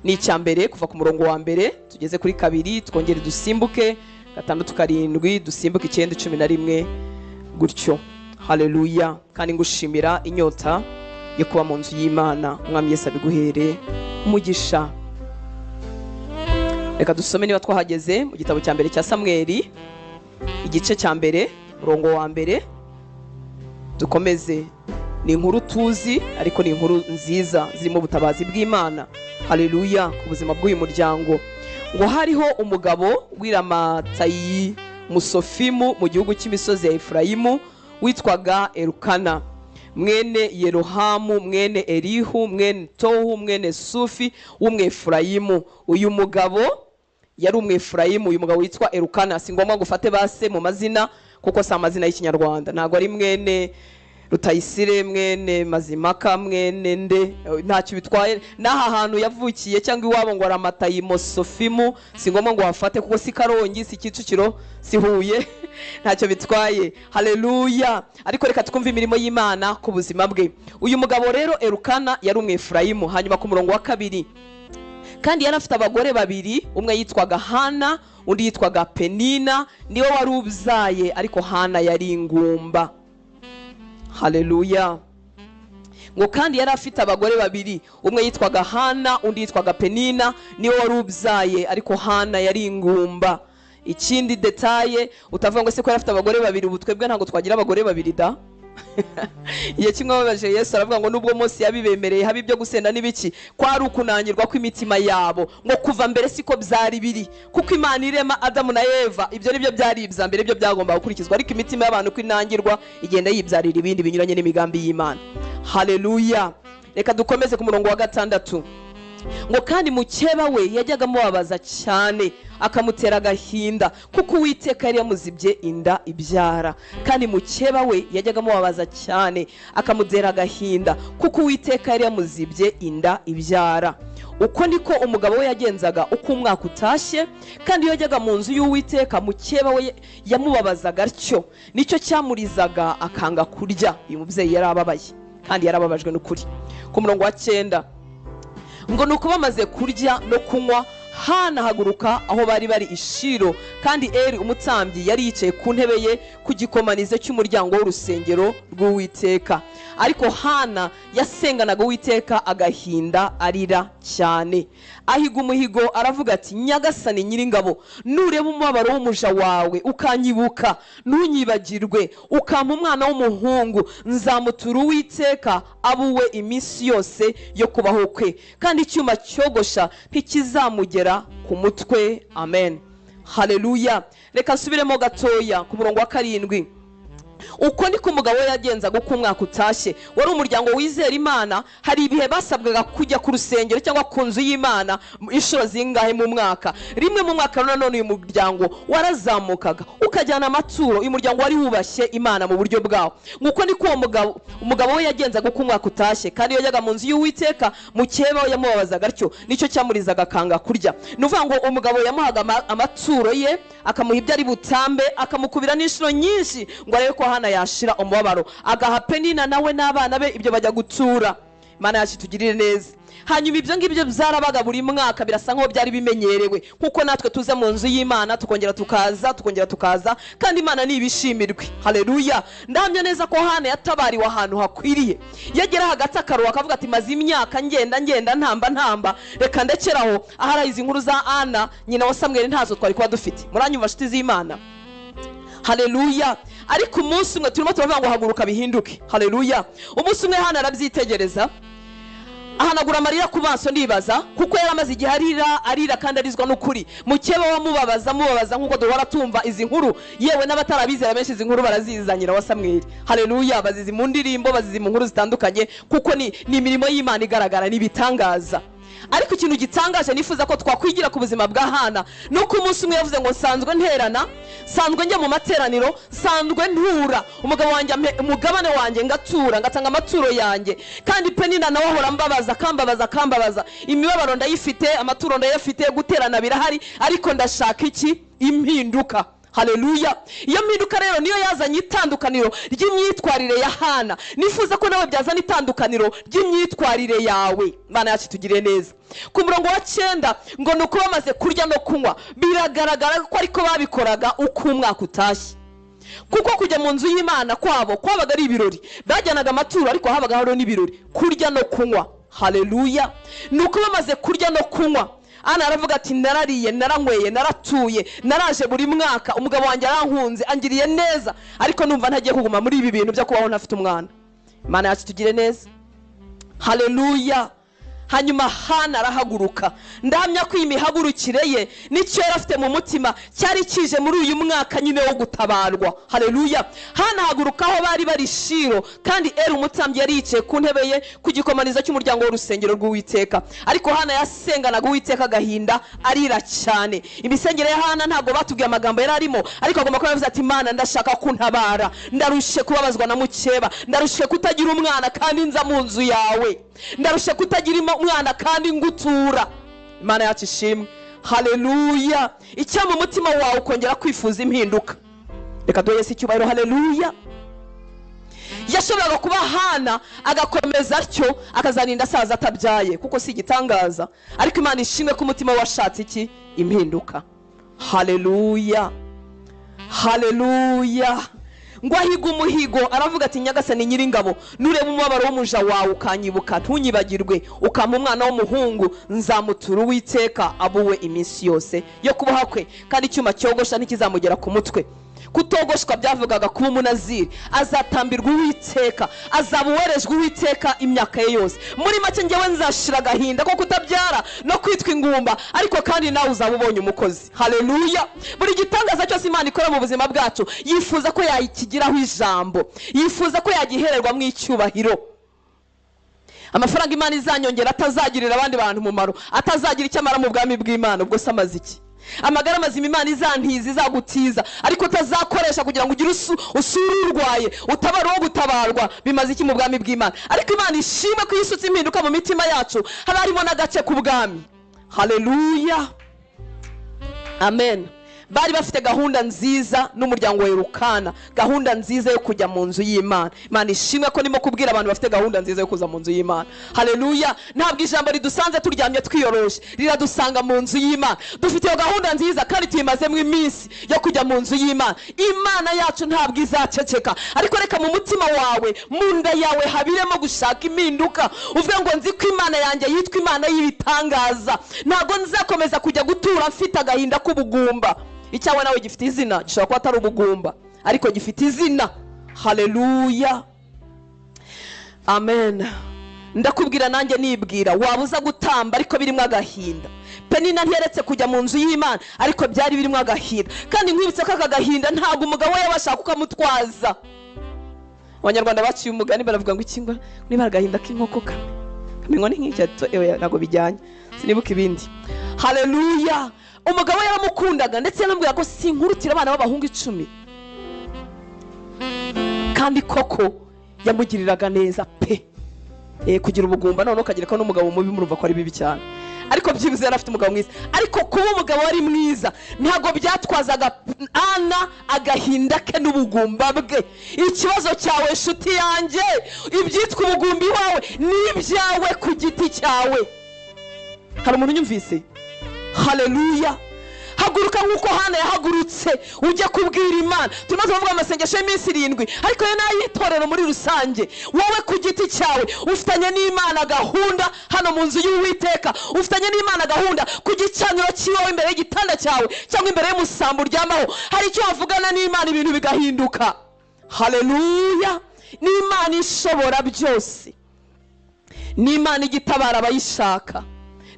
ni icya mbere kuva ku murongo wa mbere tugeze kuri 2, twongere dusimbuke 6 7 dusimbuke 9 11 gutyo. Haleluya. Kandi ngushimira inyota yo kuba mu nzu y'Imana. Umwami Yesu abiguhere umugisha. Reka dusome niba twahageze mu gitabo cya mbere cya Samweli, igice cya mbere murongo wa mbere. Dukomeze. Ni inkuru tuzi, ariko ni inkuru nziza zirimo ubutabazi bw'Imana. Haleluya. Ku buzima bw'uyu muryango, ngo hariho umugabo w'iramatayi musofimu mu gihugu cy'imisozi ya Efurayimu witwaga Elukana mwene Yerohamu mwene Elihu mwene Tohu mwene Sufi w'Umwefurayimu. Uyu mugabo yari Umwefurayimu. Uyu mugabo witwa Elukana, si ngombwa gufate base mu mazina kuko si amazina y'ikinyarwanda, ntabwo ari mwene Rutayisire mwene Mazimaka mwene nde, ntacyo bitwaye n'aha hantu yavukiye cyangwa iwabo ngo aramatayi Mosofimu, si ngombwa ngo wafate kuko si Karongi, si Kicukiro, si Huye, ntacyo bitwaye. Haleluya. Ariko reka twumve imirimo y'Imana ku buzima bwe. Uyu mugabo rero Elukana yari Umwefurayimu. Hanyuma ku murongo wa 2, kandi yari afite abagore babiri, umwe yitwaga Hana undi yitwaga Penina, niwe wari ubyaye, ariko Hana yari ingumba. Haleluya. Ngo kandi yari afite abagore babiri, umwe yitwaga Hana undi yitwaga Penina, niwe wari ubyaye, ariko Hana yari ingumba. Ikindi detaye utavuga ngo se ko yari afite abagore babiri, ubu twebwe ntabwo twagira abagore babiri da. Iye kimwe babaje Yesu aravuga ngo nubwo Mose yabibemereye habi byo gusenda n'ibiki, kwari ukunangirwa kw'imitima yabo, ngo kuva mbere siko byari biri, kuko Imana irema Adamu na Eva ibyo nibyo byari ibya mbere, ibyo byagomba gukurikizwa, ariko imitima y'abantu kwinangirwa igenda yibyarira ibindi binyuranye n'imigambi y'Imana. Haleluya. Reka dukomeze ku murongo wa 6. Ngo kandi mukeba we yajyaga mubabaza cyane akamutera agahinda, kuko Uwiteka yari yamuzibye inda ibyara. Kandi mukeba we yajyaga mubabaza cyane akamutera agahinda, kuko Uwiteka yari yamuzibye inda ibyara. Uko niko umugabo we yagenzaga uko umwaka utashye, kandi iyo yajyaga mu nzu y'Uwiteka mukeba we yamubabazaga atyo, nicyo cyamurizaga akanga kurya. Uyu mubyeyi yari ababaye kandi yarababajwe n'ukuri. Ku murongo wa 9, ngo nuko bamaze kurya no kunywa, Hana haguruka aho bari bari ishiro, kandi Eli umutambyi yari yicaye ku ntebe ye ku gikomanizo cy'umuryango w'urusengero rw'Uwiteka. Ariko Hana yasenganaga Uwiteka agahinda arira cyane. Ahiga umuhigo aravuga ati, Nyagasani Nyiringabo, nureba umubabaro w'umuja wawe ukanyibuka, ntunyibagirwe, ukampa umwana w'umuhungu, nzamutura Uwiteka abuwe iminsi yose yo kubaho kwe, kandi icyuma cyogosha ntikizamugera ku mutwe. Amen. Haleluya. Reka nsubiremo gatoya ku murongo wa 7. Uko niko umugabo we yagenzaga uko umwaka utashye. Wari umuryango wizera Imana, hari ibihe basabwaga kujya ku rusengero cyangwa ku nzu y'Imana inshuro zingahe mu mwaka. Rimwe mu mwaka none uyu muryango warazamukaga ukajyana amaturo. Uyu muryango wari wubashye Imana mu buryo bwawo. Nguko niko umugabo we yagenzaga uko umwaka utashye, kandi iyo yajyaga mu nzu y'Uwiteka mukeba we yamubabazaga atyo, nicyo cyamurizaga akanga kurya. Nuvuga ngo umugabo yamuhaga amaturo ye, akamuha ibyo ari butambe, akamukubira n'inshuro nyinshi ngo arebe ko Hana yashira umubabaro, agaha Penina nawe n'abana be ibyo bajya gutura. Imana yacu tugirire neza. Hanyuma ibyo ngibyo byarabaga buri mwaka, birasa nkaho byari bimenyerewe, kuko natwe tuze mu nzu y'Imana tukongera tukaza, kandi Imana nibishimirwe. Haleluya. Ndahamya neza ko Hana yatabariwe ahantu hakwiriye. Yagera hagati akaruha akavuga ati, maze imyaka ngenda ntamba, reka ndekeraho. Ahari izi nkuru za Ana nyina wa Samweli ntazo twari kuba dufite. Muranyumva nshuti z'Imana? Haleluya. Ariko umunsi umwe turimo turavuga ngo haguruka bihinduke. Haleluya. Umunsi umwe Hana arabyitegereza, ahanagura amarira ku maso, ndibaza kuko yaramaze igihe arira kandi arizwa n'ukuri. Mukeba wamubabaza nkuko duhora tumva izi nkuru, yewe n'abatarabizera benshi izi nkuru barazizanyira wa Samweli. Haleluya. Bazizi mu ndirimbo, bazizi mu nkuru zitandukanye, kuko ni imirimo y'Imana igaragara n'ibitangaza. Ariko ikintu gitangaje nifuza ko twakwigira ku buzima bwa Hana, nuko umunsi umwe yavuze ngo nsanzwe nterana, nsanzwe njya mu materaniro, nsanzwe ntura, umugabo wanjye umugabane wanjye ngatura, ngatanga amaturo yanjye, kandi Penina nawe ahora akambabaza, imibabaro ndayifite, amaturo ndayafite, guterana birahari, ariko ndashaka iki? Impinduka. Haleluya. Iyo mpinduka rero niyo yazanye itandukaniro ry'imyitwarire ya Hana. Nifuza ko nawe byazana itandukaniro ry'imyitwarire yawe. Imana yacu tugire neza. Ku murongo wa 9, ngo nuko bamaze kurya no kunywa, biragaragara ko ariko babikoraga uko umwaka utashye. Kuko kujya mu nzu y'Imana kwabaga ari ibirori. Bajyanaga amaturo, ariko habaga haro n'ibirori, kurya no kunywa. Haleluya. Nuko bamaze kurya no kunywa, Ana aravuga ati, narariye, naranyweye, naratuye, naraje buri mwaka, umugabo wanjye arankunze, angiriye neza, ariko numva ntagiye kuguma muri ibi bintu byo kubaho ntafite umwana. Imana yacu tugire neza. Haleluya. hanyuma Hana arahaguruka. Ndahamya ko imihagurukire ye nicyo yari afite mu mutima cyari kije muri uyu mwaka nyine wo gutabarwa. Haleluya. Hana haguruka aho bari bari Shilo, kandi Eli umutambyi yari yicaye ku ntebe ye ku gikomanizo cy'umuryango w'urusengero rw'Uwiteka. Ariko Hana yasenganaga Uwiteka agahinda, arira cyane. Imisengere ya Hana ntabwo batubwiye amagambo yari arimo, ariko agomba kuba yavuze ati Mana ndashaka kuntabara, ndarushe kubabazwa na mukeba, ndarushe kutagira umwana kandi nza mu nzu yawe, ndarushe kutagira umwana kandi ngutura. Imana yacu ishimwe. Haleluya. Icyo mu mutima wawe ukongera kwifuza impinduka. Reka duhe Yesu icyubahiro. Haleluya. Yashoboraga kuba Hana agakomeza atyo akazaninda asaza atabyaye, kuko si igitangaza, ariko Imana ishimwe ko umutima washatse iki? Impinduka. Haleluya. Haleluya. Ngo ahiga umuhigo aravuga ati Nyagasani Nyiringabo, nureba umubabaro w'umuja wawe ukanyibuka, ntunyibagirwe, ukampa umwana w'umuhungu, nzamutura Uwiteka abuwe iminsi yose yo kubaho kwe, kandi icyuma cyogosha ntikizamugera ku mutwe. Kutogoshwa byavugaga kuba umunaziri, azatambirwa Uwiteka, azaba uwerejwe Uwiteka imyaka ye yose. Muri make njyewe nzashira agahinda ko kutabyara no kwitwa ingumba, ariko kandi nawe uzaba ubonye umukozi. Haleluya. Buri gitangaza cyose Imana ikora mu buzima bwacu yifuza ko yakigiraho ijambo, yifuza ko yagihererwa mu icyubahiro. Amafaranga Imana izanyongera atazagirira abandi bantu umumaro, atazagira icyo amara mu bwami bw'Imana, ubwo se amaze iki? Amagara mazima Imana izantiza, izagutiza, ariko utazakoresha kugira ngo ugire usura urwaye, utabara uwo gutabarwa, bimaze iki mu bwami bw'Imana? Ariko Imana ishimwe ko yisutse impinduka mu mitima yacu, haba harimo n'agace ku bwami. Haleluya. Amen. Bari bafite gahunda nziza n'umuryango wa Elukana, gahunda nziza yo kujya mu nzu y'Imana. Imana ishimwe ko nimo kubwira abantu bafite gahunda nziza yo kuza mu nzu y'Imana. Haleluya. Ntabwo ijambo ridusanze turyamye twiyoroshe, riradusanga mu nzu y'Imana. Dufite iyo gahunda nziza kandi tuyimazemo iminsi yo kujya mu nzu y'Imana. Imana yacu ntabwo izaceceka, ariko reka mu mutima wawe, mu nda yawe habiremo gushaka impinduka, uvuga ngo nzi ko Imana yanjye yitwa Imana y'ibitangaza, ntabwo nzakomeza kujya gutura mfite agahinda k'ubugumba. Icyawe nawe gifite izina, gishobora kuba atari ubugumba, ariko gifite izina. Haleluya. Amen. Ndakubwira nanjye nibwira, wabuza gutamba ariko birimo agahinda. Penina ntiyaretse kujya mu nzu y'Imana, ariko byari birimo agahinda, kandi nkwibutse ko aka gahinda ntabwo umugabo we yabasha kukamutwaza. Abanyarwanda baciye umugani baravuga ngo ikingwa niba agahinda k'inkoko kamenywa n'inkicato, ntabwo bijyanye, sinibuka ibindi. Haleluya. Umugabo we yaramukundaga, ndetse yanamubwira ko sinkurutira abana b'abahungu 10, kandi koko yamugiriraga neza pe. Kugira ubugumba none ukagira ko n'umugabo mubi murumva ko ari bibi cyane, ariko byibuze yari afite umugabo mwiza. Ariko kuba umugabo wari mwiza ntago byatwazaga Ana agahinda ke n'ubugumba bwe. Ikibazo cyawe nshuti yanjye, ibyitwa ubugumbi wawe n'ibyawe ku giti cyawe. Hari umuntu unyumvise? Haleluya. Haguruka nkuko Hana yahagurutse ujye kubwira Imana. Tumaze kuvuga amasengesho y'iminsi 7, ariko yo nayitorero muri rusange. Wowe ku giti cyawe ufitanye n'Imana gahunda hano mu nzu y'Uwiteka, ufitanye n'Imana gahunda ku gicaniro cyawe, imbere y'igitanda cyawe cyangwa imbere y'umusambo uryamaho. Hari icyo wavugana n'Imana ibintu bigahinduka. Haleluya. N'Imana ishobora byose, n'Imana igitabara abayishaka,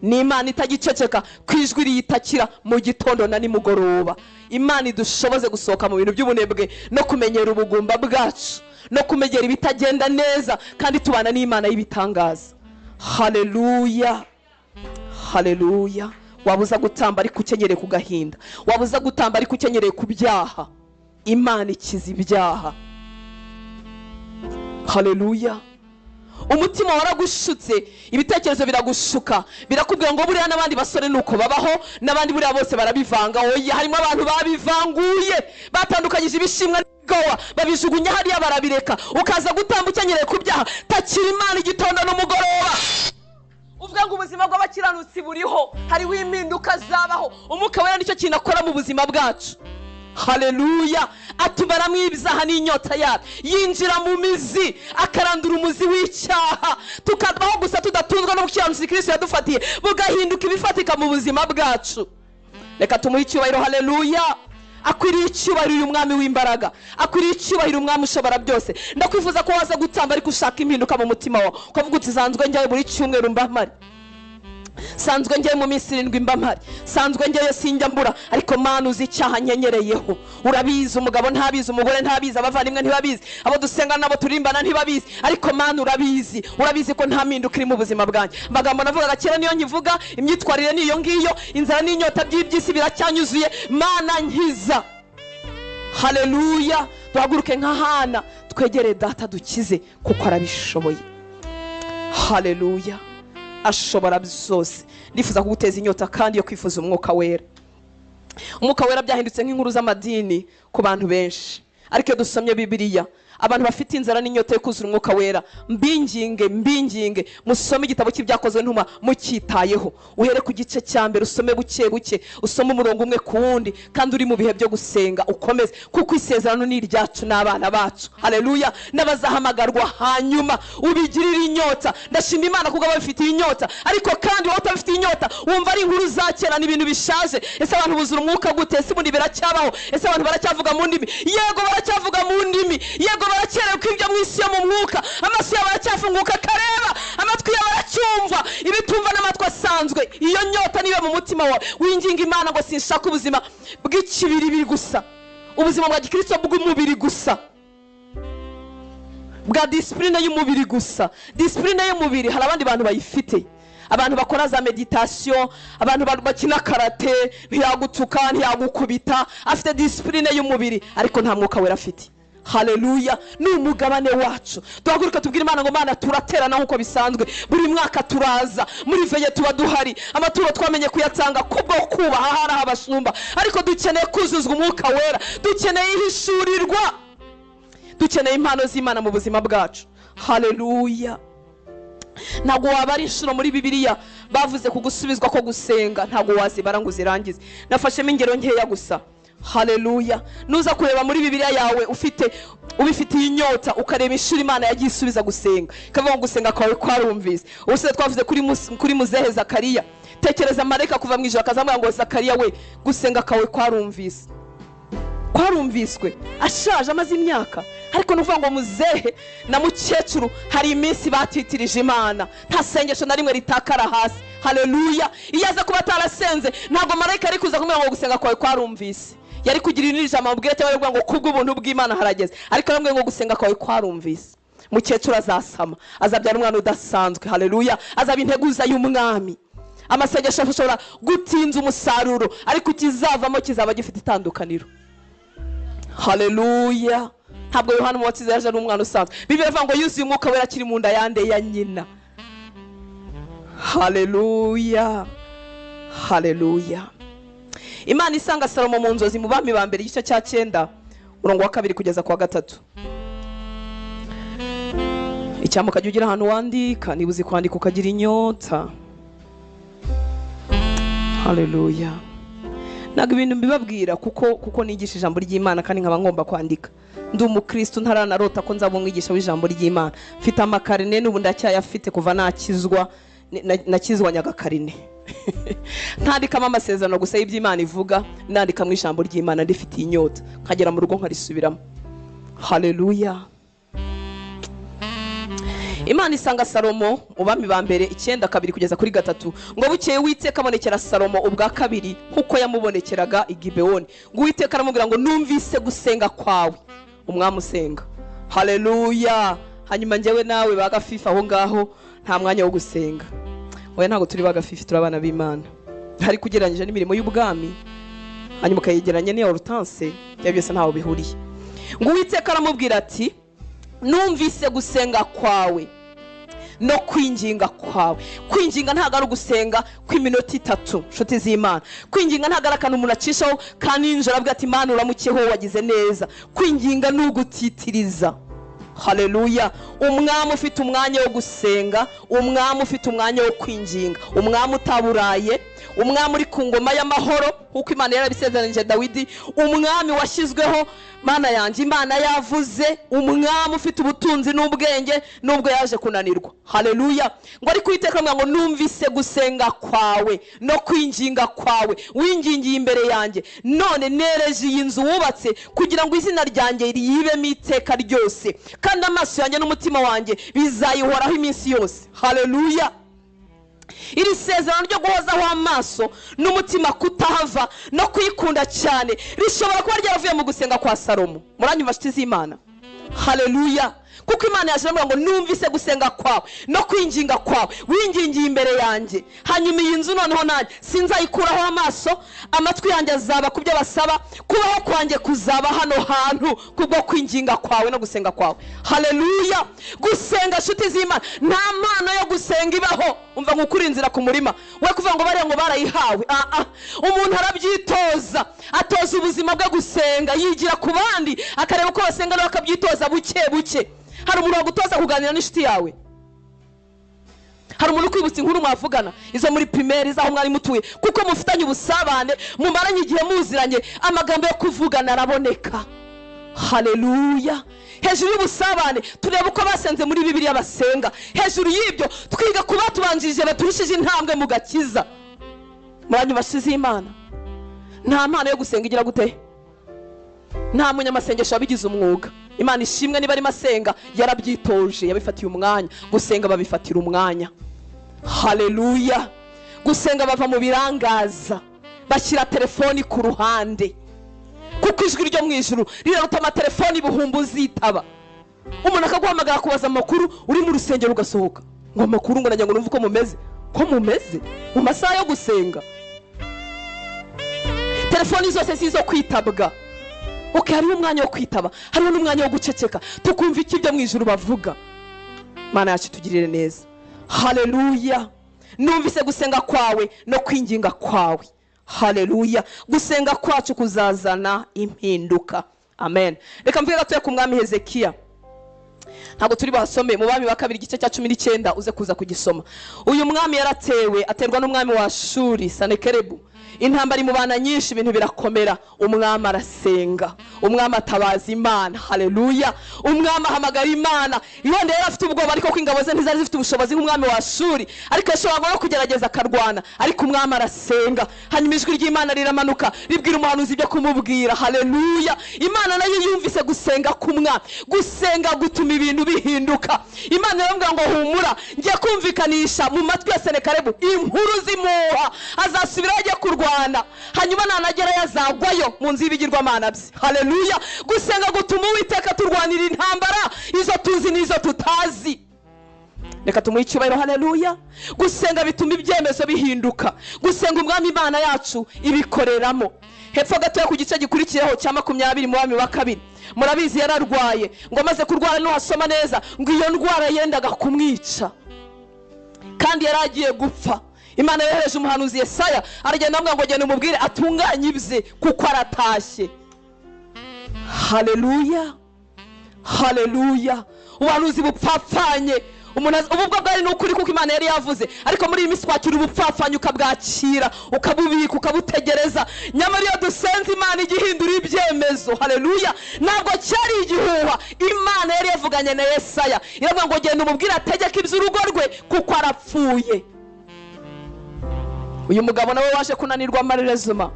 n'Imana itagiceceka kwijwi riyitakira mu gitondo na nimugoroba. Imana idushoboze gusohoka mu bintu by'ubunebwe no kumenyera ubugumba bwacu, no kumenyera ibitagenda neza, kandi tubana n'Imana y'ibitangaza. Haleluya. Haleluya. Wabuza gutamba ariko ukenyereye ku gahinda, wabuza gutamba ariko ukenyereye ku byaha, Imana ikiza ibyaha. Haleluya. Umutima waragushutse, ibitekerezo biragushuka, birakubwira ngo buriya n'abandi basore nuko babaho, n'abandi buriya bose barabivanga. Oya, harimo abantu babivanguye, batandukanyije ibishimwa n'gowa, babijugunya hariya barabireka, ukaza gutamba ukenyereye ku byaha. Takira Imana igitondo n'umugoroba, uvuga ngo ubuzima bw'abakiranutsi buriho, hariho impinduka zabaho. Umwuka wera nicyo kintu akora mu buzima bwacu. Haleluya. Atubaramo ibyaha n'inyota yacu, yinjira mu mizi akarandura umuzi w'icyaha, tukabaho gusa tudatunzwe no gukiranutsa Kristo yadufatiye, bugahinduka ibifatika mu buzima bwacu. Reka tumuhe icyubahiro. Haleluya. Akwiriye icyubahiro uyu mwami w'imbaraga, akwiriye icyubahiro umwami ushobora byose. Ndakwifuza ko waza gutamba ariko ushaka impinduka mu mutima wawe, ukavuga uti zanzwe njyawe buri cyumweru mbamari, sanzwe ngiye mu minsi 7 mba mpari, sanzwe ngiye sinjya mbura, ariko Mana uzi icyaha nyenyereyeho. Urabizi umugabo ntabizi, umugore ntabizi, abavandimwe ntibabizi, abo dusenga nabo turimbana ntibabizi, ariko Mana urabizi ko nta mpinduka iri mu buzima bwanjye. Amagambo navugaga kera niyo nkivuga, imyitwarire niyo ngiyo, inzara n'inyota by'ibyisi biracyanyuzuye. Mana nkiza. Haleluya. Duhaguruke nka Hana twegere data dukize kuko arabishoboye. Haleluya. Ashobora byose. Ndifuza kuguteza inyota kandi yo kwifuza umwuka wera. Umwuka wera byahindutse nk'inkuru z'amadini ku bantu benshi, ariko iyo dusomye Bibiliya, abantu bafite inzara n'inyota yo kuzura umwuka wera, mbinginge musome igitabo cy'ibyakozwe n'intumwa mukitayeho. Uhere ku gice cya mbere usome buke buke, usome umurongo umwe ku wundi, kandi uri mu bihe byo gusenga ukomeze, kuko isezerano ni iryacu n'abana bacu. Haleluya. N'abazahamagarwa hanyuma ubigirira inyota. Ndashima Imana kuko bafite inyota, ariko kandi wowe utabifite inyota wumva ari inkuru za kera n'ibintu bishaje. Ese abantu buzura umwuka gute? Ese ubundi biracyabaho? Ese abantu baracyavuga mu ndimi? Yego baracyavuga mu ndimi, yego barakerewe ko ibyo mu isi yo mu mwuka, amaso yabo aracyafunguka akareba, amatwi yabo aracyumva ibitumva n'amatwi asanzwe. Iyo nyota nibe mu mutima wawe, winginga Imana ngo sinshaka ubuzima bw'ikibiri gusa, ubuzima bwa gikristo bw'umubiri gusa, bwa discipline y'umubiri gusa. Discipline y'umubiri hari abandi bantu bayifite, abantu bakora za meditation, abantu bakina karate, ntiyagutuka ntiyagukubita, afite discipline y'umubiri ariko nta mwuka wera afite. Haleluya. Ni umugabane wacu. Duhaguruka tubwire Imana ngo Mana turaterana nkuko bisanzwe, buri mwaka turaza muri veye tuba duhari, amaturo twamenye kuyatanga kubwo kubaha hari abashumba, ariko dukeneye kuzuzwa umwuka wera, dukeneye ihishurirwa, dukeneye impano z'Imana mu buzima bwacu. Haleluya. Ntago wabara inshuro muri Bibiliya bavuze kugusubizwa ko gusenga, ntago wazibara ngo uzirangize. Nafashemo ingero nkeya gusa. Haleluya. Nuza kureba muri Bibiliya yawe ubifitiye inyota, ukareba inshuro Imana yagiye isubiza gusenga, kavuga ngo gusenga kwawe kwarumvise. Ubuse twavuze kuri muzehe Zakariya, tekereza marayika kuva mu ijuru akazamubwira ngo Zakariya we, gusenga kwawe kwarumviswe. Ashaje amaze imyaka, ariko nuvuga ngo muzehe na mukecuru hari iminsi batitirije Imana, nta sengesho na rimwe ritakara hasi. Haleluya. Iyo aza kuba atarasenze, ntabwo marayika ari kuza kumubwira ngo gusenga kwawe kwarumvise, yari kugira inirije amabwire cyangwa ngo kubw'ubuntu bw'Imana harageze, ariko aramubwira ngo gusenga kwawe kwarumvise. Mukecuru azasama, azabyara umwana udasanzwe. Haleluya. azaba integuza y'umwami. Amasengesho ashobora gutinza umusaruro, ariko ikizavamo kizaba gifite itandukaniro. Haleluya. Ntabwo Yohana Umubatiza yaje ari umwana usanzwe. Bibiliya ivuga ngo yuzuye umwuka wera akiri mu nda yande ya nyina. Haleluya. Haleluya. Imana isanga Salomo mu nzozi mu bami ba mbere igice cya 9 umurongo wa 2 kugeza kwa 3. Icyamuka jya ugira ahantu wandika, niba uzi kwandika ukagira inyota. Haleluya. Naga ibintu mbibabwira kuko nigisha ijambo ry'Imana kandi nkaba ngomba kwandika. Ndi umukristo ntaranarota ko nzaba umwigisha w'ijambo ry'Imana. Mfite amakarine n'ubu ndacyayafite kuva nakizwa, nakizwa nyagakarine. Ntandikamo amasezerano gusa y'iby'Imana ivuga, nandika mu ijambo ry'Imana ndifitiye inyota, nkagera mu rugo nkarisubiramo. Haleluya. Imana isanga Salomo mu bami ba mbere 9:2 kugeza kuri 3, ngo bukeye Uwiteka abonekera Salomo ubwa kabiri nkuko yamubonekeraga i Gibewoni. Ngo Uwiteka aramubwira ngo numvise gusenga kwawe, umwami usenga. Haleluya. Hanyuma njyewe nawe bagafifa aho ngaho nta mwanya wo gusenga. Oya ntago turi bagafifi, turabana b'Imana. Hari kugereranyije n'imirimo y'ubwami, hanyuma kayegeranye n'iyo Hortense, byose ntaho bihuriye. Ngo Uwiteka aramubwira ati numvise gusenga kwawe no kwinginga kwawe. Kwinginga ntago ari gusenga kw'iminota 3 nshuti z'Imana. Kwinginga ntago ari akantu umuntu acishaho kandi ninjoro avuga ati Imana uramukeho wagize neza. Kwinginga ni ugutitiriza. Haleluya. Umwami ufite umwanya wo gusenga, umwami ufite umwanya wo kwinginga, umwami utaburaye, umwami uri ku ngoma y'amahoro kuko Imana yarabisezeranyije Dawidi, umwami washyizweho Mana yanjye, Imana yavuze, umwami ufite ubutunzi n'ubwenge nubwo yaje kunanirwa. Haleluya. Ngo ari kwiteka ngo numvise gusenga kwawe no kwinginga kwawe, wingingiye imbere yanjye, none nereje iyi nzu wubatse kugira ngo izina ryanjye riyibemo iteka ryose, kandi amaso yanjye n'umutima wanjye bizayihoraho iminsi yose. Haleluya. iri sezerano ryo guhozaho amaso n'umutima kutahava no kwikunda cyane rishobora kuba ryaravuye mu gusenga kwa Salomo. Muranyumva nshuti z'Imana? Haleluya. Kuko Imana yaje avuga ngo numvise gusenga kwawe no kwinginga kwawe, wingingiye imbere yanjye, hanyuma iyi nzu noneho nanjye sinzayikuraho amaso, amatwi yanjye azaba kubyo basaba, kubaho kwanjye kuzaba hano hantu kubwo kwinginga kwawe no gusenga kwawe. Haleluya. Gusenga nshuti z'Imana, nta mpano yo gusenga ibaho umva nk'ukuri inzira ku murima we kuvuga ngo bariya ngo barayihawe. Umuntu arabyitoza, atoza ubuzima bwe gusenga, yigira ku bandi akareba uko basenga nawe akabyitoza buke buke. Hari umuntu wagutoza kuganira n'inshuti yawe? Hari umuntu kwibutsa inkuru mwavugana izo muri primaire zaho mwari mutuye kuko mufitanye ubusabane, mumaranye igihe muziranye, amagambo yo kuvugana araboneka. Haleluya. Hejuru y'ubusabane tureba uko basenze muri Bibiliya basenga, hejuru y'ibyo twiga kuba tubanjirije baturushije intambwe mu gakiza. Muranyumva nshuti z'Imana? Nta mpano yo gusenga igira gute? Nta munyamasengesho wabigize umwuga. Imana ishimwe niba ari masenga yarabyitoje, yabifatiye umwanya. Gusenga babifatira umwanya. Haleluya. Gusenga bava mu birangaza, bashyira telefoni ku ruhande kuko ijwi ryo mu ijuru riraruta amatelefoni ibihumbi uzitaba. Umuntu akaguhamagara kubaza amakuru uri mu rusengero ugasohoka ngo amakuru ngo najya ngo numve uko mumeze. Ko mumeze mu masaha yo gusenga? Telefoni zose sizo kwitabwa. Hariho umwanya wo kwitaba, hariho n'umwanya wo guceceka tukumva iki byo mu ijuru bavuga. Mana yacu tugirire neza. Haleluya. Numvise gusenga kwawe no kwinginga kwawe. Haleluya. Gusenga kwacu kuzazana impinduka. Amen. Reka mvuge gatoya ku mwami Hezekiya. Ntabwo turi bahasome mu bami ba kabiri igice cya 19 uze kuza kugisoma. Uyu mwami yaratewe aterwa n'umwami wa Ashuri Sanekeribu. Intambara mu bana nyinshi, ibintu birakomera. Umwami arasenga, umwami atabaza Imana. Haleluya. Umwami ahamagara Imana. Yonde yari afite ubwoba ariko ko ingabo ze ntizari zifite ubushobozi nk'umwami wa Ashuri, ariko yashobora no kugerageza akarwana, ariko umwami arasenga. Hanyuma ijwi ry'Imana riramanuka ribwira umuhanuzi ibyo kumubwira. Haleluya. Imana nayo yumvise gusenga kumwa. Gusenga gutuma ibintu bihinduka. Imana yaravuga ngo humura, ngiye kumvikanisha mu matwi ya Senekeribu inkuru zimuha, azasubira ajye kurwana, hanyuma nanagera yazagwayo mu nzi y'ibigirwamana bye. Haleluya. Gusenga gutuma Uwiteka turwanira intambara izo tuzi n'izo tutazi. Reka tumuhe icyubahiro. Haleluya. Gusenga bituma ibyemezo bihinduka. Gusenga umwami Imana yacu ibikoreramo. Hepfo gatoya ku gice gikurikiyeho cya 20 mu bami wa kabiri, murabizi yararwaye ngo amaze kurwara n'uhasoma neza ngo iyo ndwara yendaga kumwica kandi yaragiye gupfa. Imana yohereje umuhanuzi Yesaya aragenda amubwira ngo genda umubwire atunganye ibye kuko aratashye. Haleluya. Haleluya. Ubuhanuzi bupfapfanye. Ubwo bwari n'ukuri kuko Imana yari yavuze, ariko muri iyi minsi twakira ubupfapfanye ukabwakira, ukabubika, ukabutegereza. Nyamara iyo dusenze Imana igihindura ibyemezo. Haleluya. Ntabwo cyari igihuha. Imana yari yavuganye na Yesaya iravuga ngo genda umubwire ategeka iby'urugo rwe kuko arapfuye. Uyu mugabo nawe waje kunanirwa amarezuma.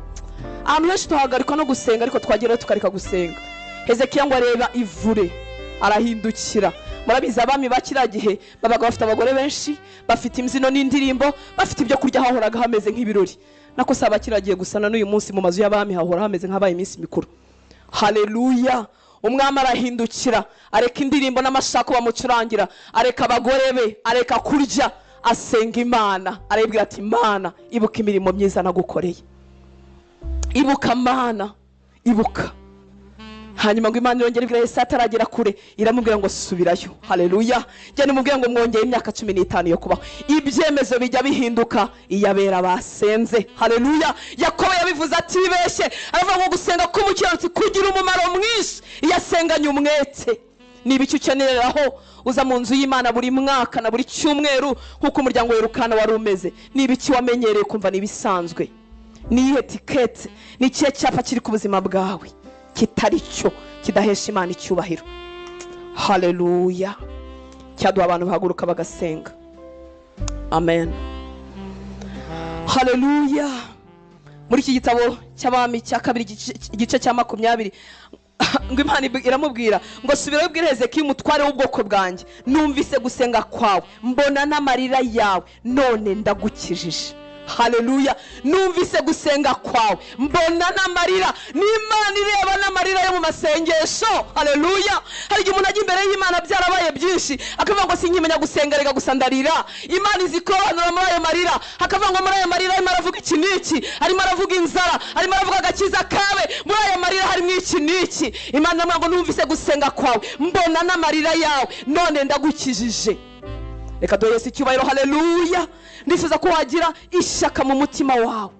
Ahantu henshi tuhagarikwa no gusenga ariko twagerayo tukareka gusenga. Hezekiya ngo areba ivure arahindukira. Murabizi abami bakira gihe babaga bafite abagore benshi, bafite imzino n'indirimbo, bafite ibyo kurya, hahoraga hameze nk'ibirori. Nako saba kiragiye gusana n'uyu munsi mu mazu y'abami hahora hameze nk'abaye iminsi mikuru. Haleluya. Umwami arahindukira, areka indirimbo n'amashako bamucurangira, areka abagore be, areka kurya, asenga Imana. Arabwira ati Imana ibuka imirimo myiza nagukoreye. Ibuka Mana, ibuka. Hanyuma ngo Imana yongera ibwira Yesaya ataragera kure, iramubwira ngo subirayo. Haleluya. Njye mubwira ngo mwongeye imyaka 15 yo kubaho. Ibyemezo bijya bihinduka iyabera basenze. Haleluya. Yakobo yabivuze ati bibeshye, aravuga ngo gusenga k'umukiranutsi kugira umumaro mwinshi yasenganye umwete. Nibiki ukeneraho uza mu nzu y'Imana buri mwaka na buri cyumweru nkuko umuryango werukana wari umeze? Nibiki wamenyereye kumva nibisanzwe? Nihe tikete, ni kiye cyapa kiri ku buzima bwawe kitari cyo kidahesha Imana icyubahiro? Haleluya. Cyaduha abantu bahaguruka bagasenga. Amen. Haleluya. Muri iki gitabo cy'abami cya kabiri igice cya 20 ngo Imana iramubwira ngo subira ubwire Hezekiya umutware w'ubwoko bwanjye, numvise gusenga kwawe, mbona n'amarira yawe, none ndagukijije. Haleluya. Numvise gusenga kwawe, mbona n'amarira. N'Imana ireba n'amarira yo mu masengesho. Haleluya. Hari igihe umuntu ajya imbere y'Imana byarabaye byinshi, akavuga ngo sinkimenya gusenga, rega gusa ndarira. Imana izikobanura muri ayo marira, akavuga ngo muri ayo marira arimo aravuga iki n'iki, arimo aravuga inzara, arimo aravuga agakiza kawe, muri ayo marira harimo iki n'iki. Imana iramubwira ngo numvise gusenga kwawe, mbona n'amarira yawe, none ndagukijije. Reka duhe Yesu icyubahiro. Haleluya. Ndifuza ko wagira ishyaka mu mutima wawe,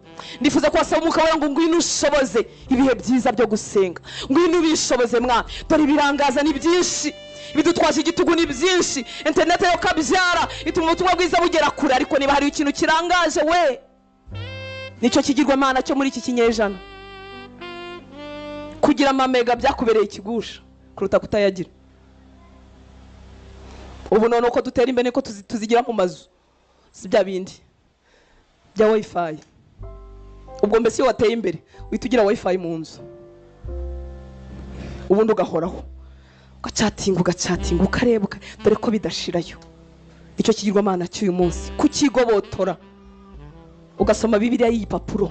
ndifuza ko wasaba umwuka wawe ngo ngwino ushoboze ibihe byiza byo gusenga, ngwino ubishoboze mwana. Dore ibirangaza ni byinshi, bidutwaje igitugu ni byinshi, internet yo kabyara ituma ubutumwa bwiza bugera kure, ariko niba hari ikintu kirangaje we, nicyo kigirwamana cyo muri iki kinyejana. Kugira amamega byakubereye ikigusha kuruta kutayagira. Ubu none uko dutera imbere niko tuzigira mu mazu, si bya bindi bya wifi. Ubwo mbese iyo wateye imbere uhita ugira wifi mu nzu, ubundi ugahoraho ugacatinga ukareba, dore ko bidashirayo. Icyo kigirwamana cy'uyu munsi kukigobotora, ugasoma Bibiliya y'igipapuro,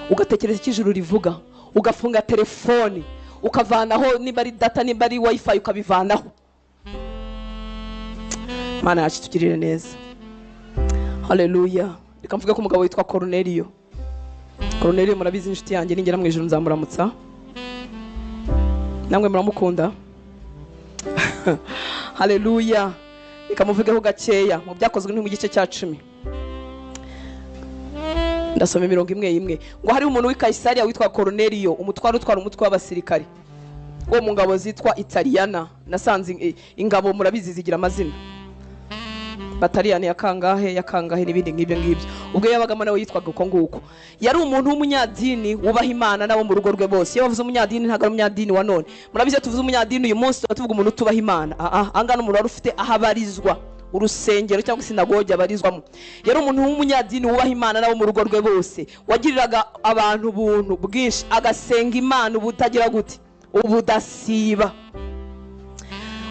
ugatekereza icyo ijuru rivuga, ugafunga telefoni, ukavanaho niba ari data niba ari wifi ukabivanaho. Mana yacu tugirire neza. Haleluya. Reka mvuge ko umugabo witwa Cornelio murabizi inshuti yanjye, ningera mu ijuru nzamuramutsa, namwe muramukunda. Haleluya. Reka muvugeho gakeya mu byakozwe mu gice cya 10. Ndasoma 1 ngo hari umuntu w'i Kaisariya witwa Cornelio, umutware utwara umutwe w'abasirikari wo mu ngabo zitwa Italiana. Nasanze ingabo murabizi zigira amazina, bataliyani ya kangahe n'ibindi ngibyo. Ubwo yabagamo nawe yitwaga uko nguko. Yari umuntu w'umunyadini wubaha Imana nabo mu rugo rwe bose. Iyo bavuze umunyadini ntago ari umunyadini wa none. Murabize tuvuze umunyadini uyu munsi tuvuga umuntu tubaha Imana. Angana umuntu wari ufite ahabarizwa urusengero cyangwa sinagoge abarizwamo. Yari umuntu w'umunyadini wubaha Imana nabo mu rugo rwe bose, wagiriraga abantu ubuntu bwinshi, agasenga Imana ubutagira gute, ubudasiba.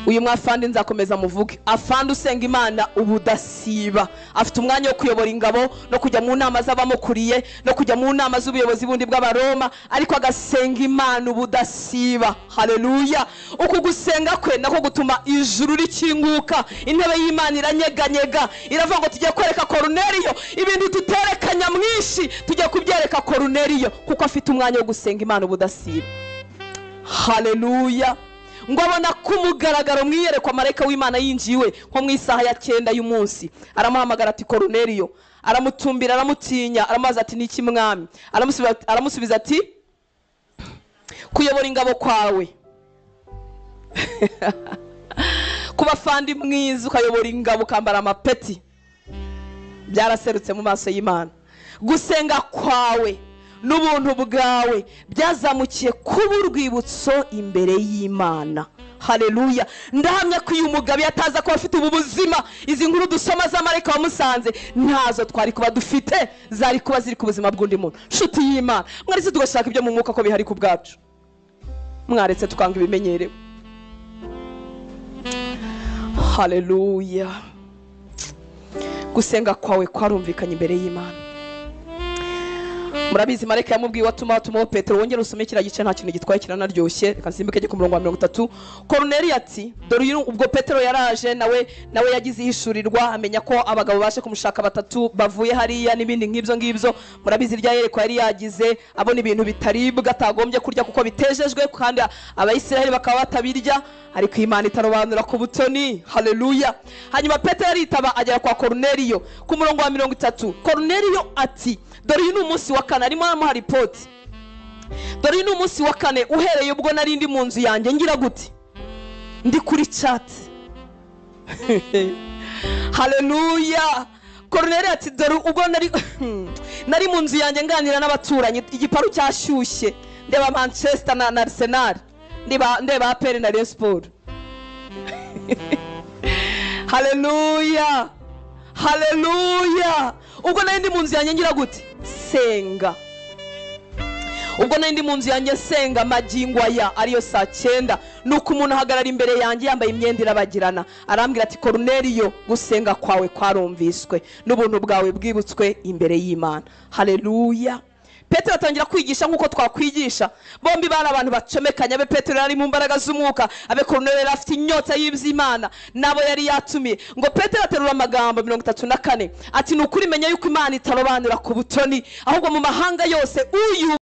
Uyu mwafandi nzakomeza muvuge, afandi usenga Imana ubudasiba, afite umwanya wo kuyobora ingabo no kujya mu nama z'abamukuriye no kujya mu nama z'ubuyobozi bundi bw'abaroma, ariko agasenga Imana ubudasiba. Haleluya. Uku gusenga kwe nako gutuma ijuru rikinguka, intebe y'Imana iranyeganyega, iravuga ngo tujye kwereka Cornelio ibintu tuterekanya mwinshi, tujye kubyereka Cornelio kuko afite umwanya wo gusenga Imana ubudasiba. Haleluya. Ngo abona kumugaragaro mwiyerekwa marayika w'Imana yinjiwe nko mu isaha ya 9 y'umunsi, aramuhamagara ati Cornelio, aramutumbira, aramutinya, aramaza ati niki mwami? Aramusubiza ati kuyobora ingabo kwawe kuba fandi mwiza ukayobora ingabo ukambara amapeti byaraserutse mu maso y'Imana. Gusenga kwawe n'ubuntu bwawe byazamukiye kuba urwibutso imbere y'Imana. Haleluya. Ndahamya ko uyu mugabo yataza ko afite ubu buzima, izi nkuru dusoma za marayika wamusanze ntazo twari kuba dufite, zari kuba ziri ku buzima bw'undi muntu. Nshuti y'Imana, mwaretse tugashaka ibyo mu mwuka ko bihari ku bwacu, mwaretse tukanga ibimenyerewe. Haleluya. Gusenga kwawe kwarumvikanye imbere y'Imana. Murabizi marayika yamubwiye watuma Petero, wongera usome kira gice nta kintu gitwaye kiranaryoshye. Reka nsimbuke ku murongo wa 30. Cornelio ati dore ubwo Petero yaraje nawe yagize ihishurirwa, amenya ko abagabo bashe kumushaka batatu bavuye hariya n'ibindi ngibyo. Murabizi rya yereko yari yagize, abona ibintu bitaribwa atagombye kurya kuko bitejejwe, kandi abayisiraheli bakaba batabirya, ariko Imana itarobanura ku butoni. Haleluya. Hanyuma Petero aritaba agera kwa Cornelio ku murongo wa 30. Cornelio ati dore uyu umunsi wa 4, arimo amuha ripoti. Dore uyu umunsi wa 4 uhereye ubwo nari ndi mu nzu yanjye ngira gute, ndi kuri chat. Haleluya. Cornelio ati dore ubwo nari mu nzu yanjye nganira n'abaturanyi, igiparu cyashyushye, ndeba Manchester na Arsenal, ndeba APR na Real Sport. Haleluya. Haleluya. Ubwo nari ndi mu nzu yanjye ngira gute, senga. ubwo nari ndi mu nzu yanjye senga magingo aya ariyo saa 9 nuko umuntu ahagarara imbere yanjye yambaye imyenda irabagirana arambwira ati Cornelio gusenga kwawe kwarumviswe n'ubuntu bwawe bwibutswe imbere y'Imana. Haleluya. Petero atangira kwigisha nkuko twakwigisha. Bombi bari abantu bacomekanya. Abe Petero yari mu mbaraga z'umwuka, abe Cornelio yari afite inyota y'Imana nabo yari yatumiye. Ngo Petero aterura amagambo 34 ati nukuri menya yuko Imana itarobanura ku butoni ahubwo mu mahanga yose uyu